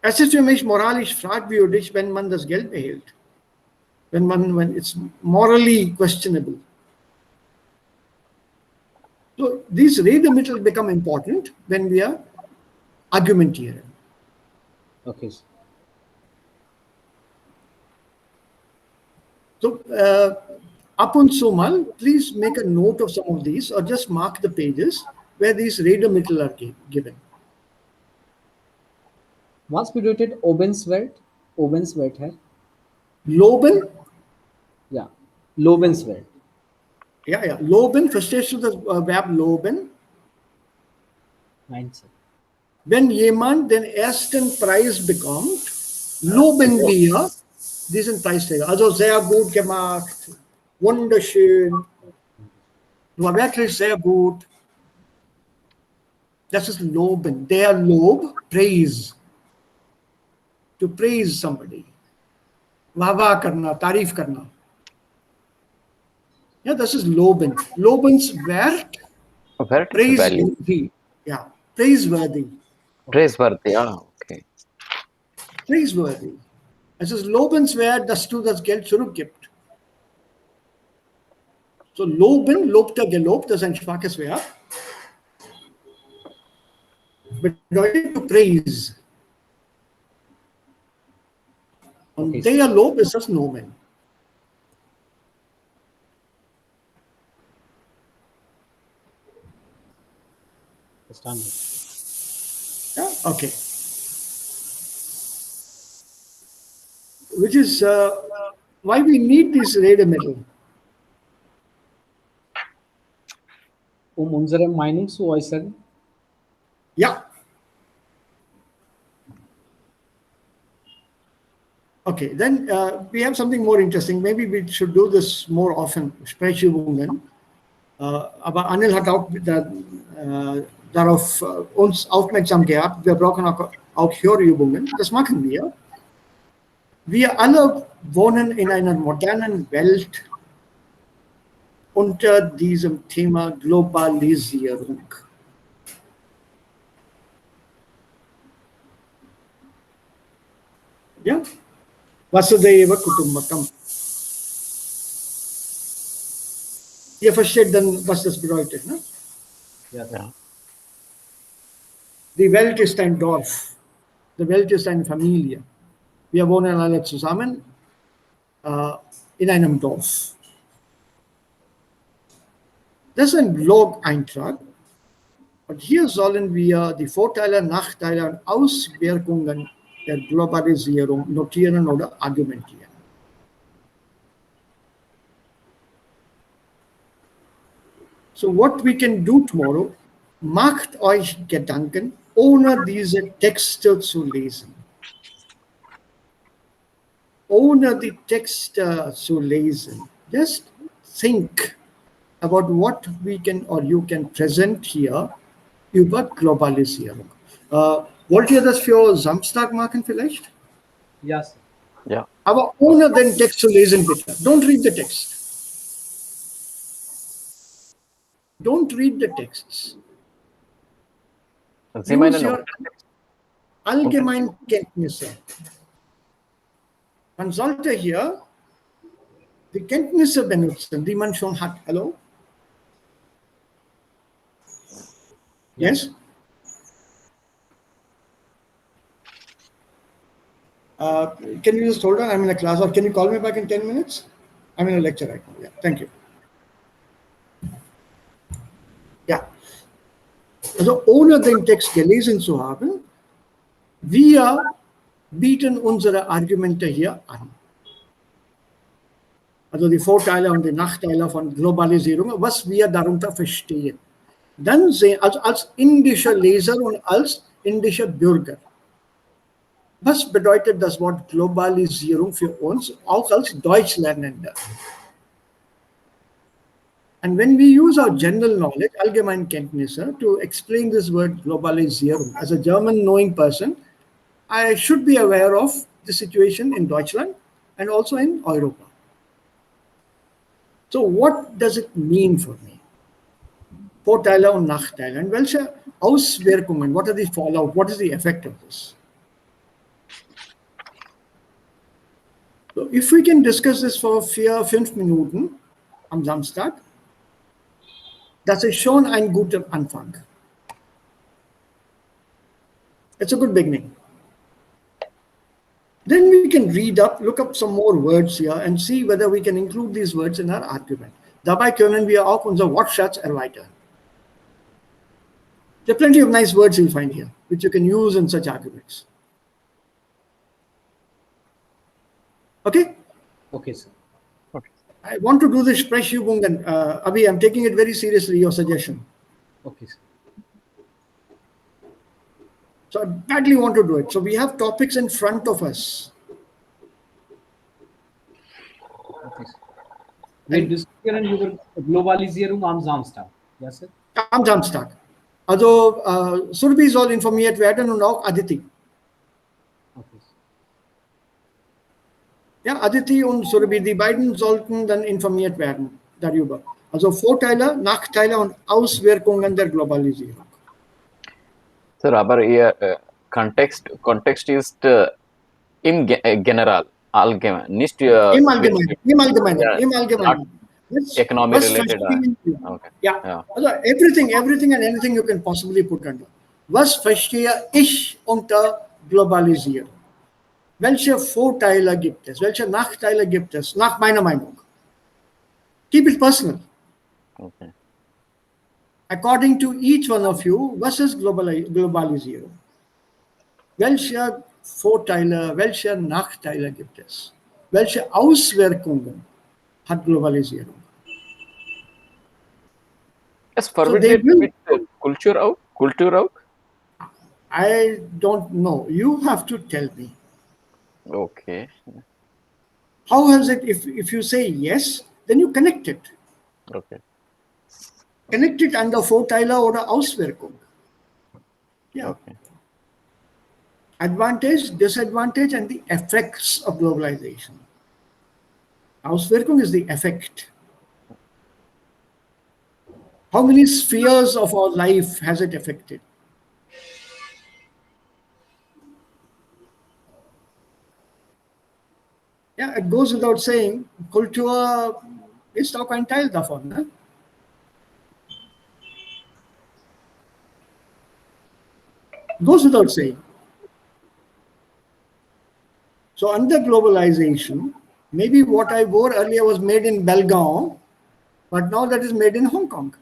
Es ist für mich moralisch fragwürdig, wenn man das Geld behält. When it's morally questionable. So these Redemittel become important when wir argumentieren. Okay. So up und zu mal, please make a note of some of these or just mark the pages where these Redemittel are given. Was bedeutet Obenswert? Obenswert है? Loben? Ja, lobenswert. Ja. Loben, verstehst du das Verb loben? Nein, Sir. Wenn jemand den ersten Preis bekommt, loben wir diesen Preisträger. Also sehr gut gemacht, wunderschön, war wirklich sehr gut. Das ist loben. Der Lob, praise. To praise somebody. वाह करना, तारीफ करना. Ja, das ist loben. Lobenswert, praiseworthy. Ja, praiseworthy. Praiseworthy, okay. Praiseworthy. Es ist lobenswert, dass du das Geld zurückgibst. So loben, lobter, gelobt, das ist ein schwaches Verb. Bedeutet to praise. Und Okay. der Lob ist das Nomen. Verstanden. Yeah, okay. Which is why we need this Redemittel. Unsere Meinung zu äußern. Yeah. Okay, then we have something more interesting. Maybe we should do this more often, Sprechübungen. Aber Anil hat auch darauf uns aufmerksam gehabt. Wir brauchen auch Hörübungen. Das machen wir. Wir alle wohnen in einer modernen Welt unter diesem Thema Globalisierung. Ja? Vasudhaiva Kutumbakam. Ihr versteht dann, was das bedeutet, ne? Ja. Die Welt ist ein Dorf. Die Welt ist eine Familie. Wir wohnen alle zusammen in einem Dorf. Das ist ein Blog-Eintrag. Und hier sollen wir die Vorteile, Nachteile und Auswirkungen der Globalisierung notieren oder argumentieren. So what we can do tomorrow, macht euch Gedanken, ohne diese Texte zu lesen. Ohne die Texte zu lesen. Just think about what we can or you can present here über Globalisierung. Wollt ihr das für Samstag machen vielleicht? Ja, Sir. Ja. Aber ohne den Text zu lesen, bitte. Don't read the text. Don't read the texts. Sie meinen Use your Allgemeinkenntnisse. Man sollte hier die Kenntnisse benutzen, die man schon hat. Hallo? Yes? Can you just hold on? I'm in a class, or can you call me back in 10 minutes? I'm in a lecture right now. Yeah, thank you. Ja. Also ohne den Text gelesen zu haben, wir bieten unsere Argumente hier an. Also die Vorteile und die Nachteile von Globalisierung, was wir darunter verstehen. Dann sehen, also als indischer Leser und als indischer Bürger, Was bedeutet das Wort Globalisierung für uns auch als Deutschlernende? And when we use our general knowledge, Allgemeinkenntnisse, to explain this word Globalisierung, as a German knowing person, I should be aware of the situation in Deutschland and also in Europa. So what does it mean for me? Vorteile und Nachteile. And welche Auswirkungen, what are the fallout, what is the effect of this? So if we can discuss this for 5 Minuten am Samstag, das ist schon ein guter Anfang. It's a good beginning. Then we can look up some more words here and see whether we can include these words in our argument. Dabei können wir auch unser Wortschatz erweitern. There are plenty of nice words you'll find here, which you can use in such arguments. Okay? Okay, sir. I want to do this Sprechübungen. Abhi, I'm taking it very seriously, your suggestion. Okay, sir. So I badly want to do it. So we have topics in front of us. Okay, sir. Wir diskutieren über Globalisierung am Samstag. Ja, sir? Am Samstag. Also Surbi soll informiert werden und auch Aditi. Okay, sir. Ja, Aditi und Surbi, die beiden sollten dann informiert werden darüber. Also Vorteile, Nachteile und Auswirkungen der Globalisierung. Sir, aber Kontext ist im general, allgemein, nicht Im Allgemeinen. not economy related. Okay. Ja, also everything and anything you can possibly put under. Was verstehe ich unter Globalisierung? Welche Vorteile gibt es? Welche Nachteile gibt es? Nach meiner Meinung. Keep it personal. Okay. According to each one of you, was ist Globalisierung? Welche Vorteile, welche Nachteile gibt es? Welche Auswirkungen hat Globalisierung? Es verbindet mit Kultur auch? I don't know. You have to tell me. Okay. How has it, if you say yes, then you connect it. Okay. Connect it under Vorteile oder Auswirkung. Yeah. Okay. Advantage, disadvantage, and the effects of globalization. Auswirkung is the effect. How many spheres of our life has it affected? Ja, it goes without saying, Kultur ist auch ein Teil davon. Ne? Goes without saying. So under globalization, maybe what I wore earlier was made in Belgaum, but now that is made in Hong Kong.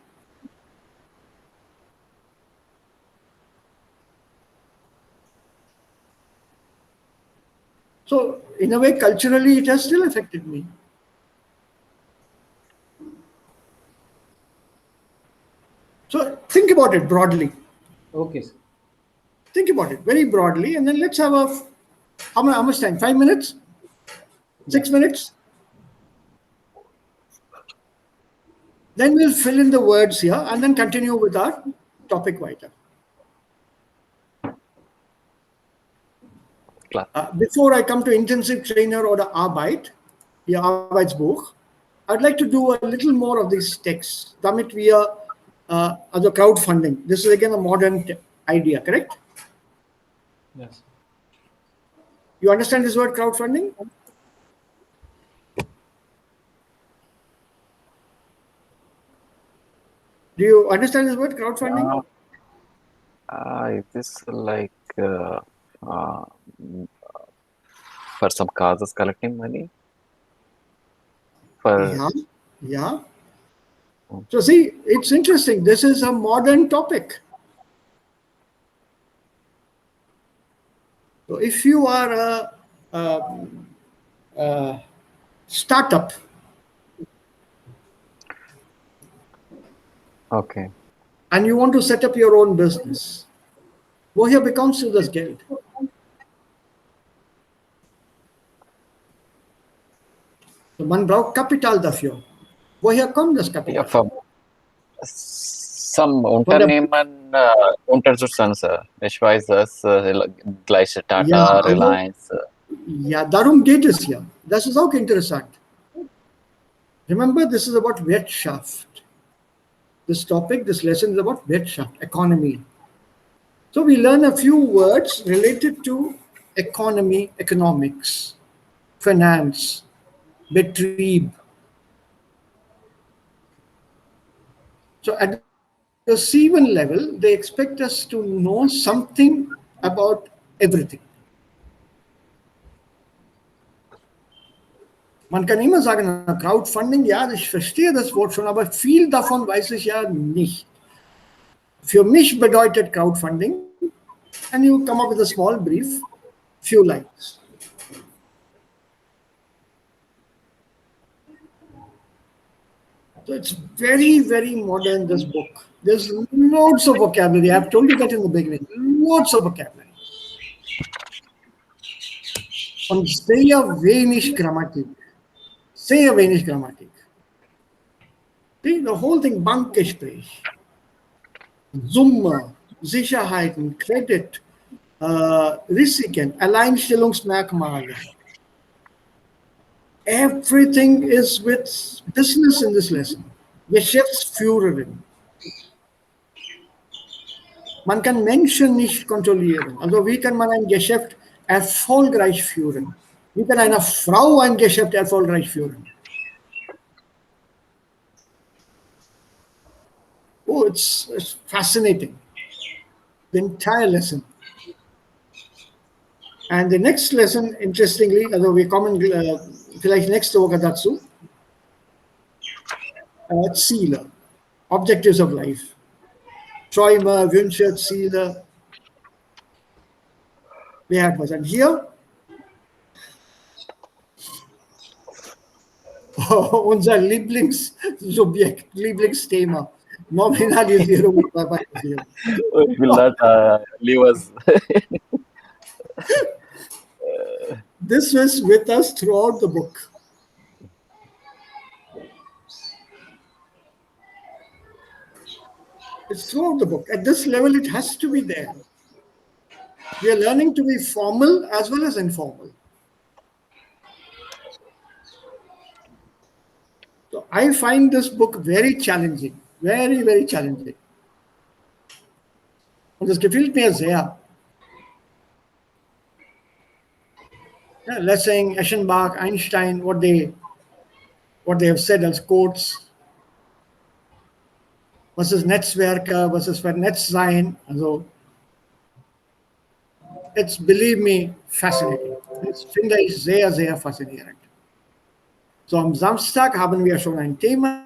So in a way, culturally, it has still affected me. So think about it broadly. Okay, sir. Think about it very broadly, and then let's have how much time? 5 minutes? 6 minutes? Then we'll fill in the words here and then continue with our topic weiter. Before I come to intensive trainer or the Arbeit, Ihr Arbeitsbuch, I'd like to do a little more of these texts. Damit wir, also crowdfunding. This is again a modern idea, correct? Yes. You understand this word crowdfunding? Do you understand this word crowdfunding? Is this like for some causes collecting money? Yeah. So see, it's interesting. This is a modern topic. So if you are a startup, okay, and you want to set up your own business, woher bekommst du das Geld? Man braucht Kapital dafür. Woher kommt das Ja, Kapital? some Unternehmen unterstützen, ich weiß das, gleich Tata, Ja, also, Reliance. ja, darum geht es ja. Das ist auch interessant. Remember, this is about Wirtschaft. This topic, this lesson is about Wirtschaft, economy. So we learn a few words related to economy, economics, finance, Betrieb. So at the C1 level, they expect us to know something about everything. Man kann immer sagen, Crowdfunding, ja, ich verstehe das Wort schon, aber viel davon weiß ich ja nicht. Für mich bedeutet Crowdfunding, and you come up with a small brief, few lines. So it's very, very modern, this book. There's loads of vocabulary. I've told you that in the beginning. Loads of vocabulary. Und sehr wenig Grammatik. Sehr wenig Grammatik. See, the whole thing, Bankgespräch, Summe, Sicherheiten, Credit, Risiken, Alleinstellungsmerkmale. Everything is with business in this lesson. Geschäftsführerin. Man kann Menschen nicht kontrollieren. Also wie kann man ein Geschäft erfolgreich führen? Wie kann eine Frau ein Geschäft erfolgreich führen? Oh, it's fascinating. The entire lesson. And the next lesson, interestingly, also wir kommen vielleicht nächste Woche dazu, Ziele, Objectives of Life. Träume, Wünsche, Ziele. Wer hat was? Und hier unser Lieblingssubjekt, Lieblingsthema, Nominalisierung und Verbalisierung. Ich will not leave us. This was with us throughout the book. It's throughout the book. At this level, it has to be there. We are learning to be formal as well as informal. So I find this book very challenging, very, very challenging. Und das gefällt mir sehr. Yeah, Lessing, Eschenbach, Einstein, what they have said as quotes versus Netzwerke versus Vernetztsein. Also, it's, believe me, fascinating. Das finde ich sehr, sehr faszinierend. So, am Samstag haben wir schon ein Thema,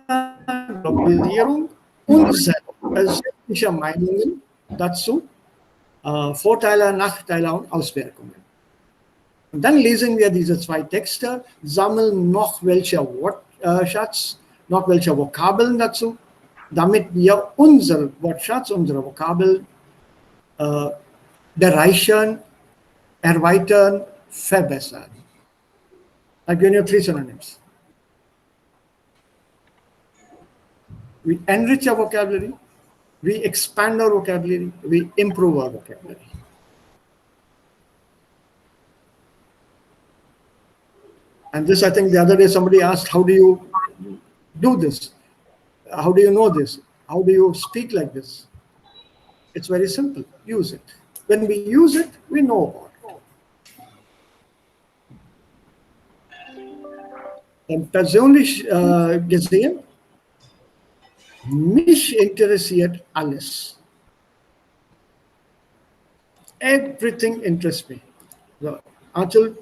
Globalisierung, unsere persönlichen Meinungen dazu, Vorteile, Nachteile und Auswirkungen. Und dann lesen wir diese zwei Texte, sammeln noch welche Wortschatz, noch welche Vokabeln dazu, damit wir unseren Wortschatz, unsere Vokabeln bereichern, erweitern, verbessern. I'll give you 3 synonyms. We enrich our vocabulary, we expand our vocabulary, we improve our vocabulary. And this, I think the other day somebody asked, how do you do this? How do you know this? How do you speak like this? It's very simple. Use it. When we use it, we know about it. Und persönlich gesehen, mich interessiert alles. Everything interests me. So, Achal,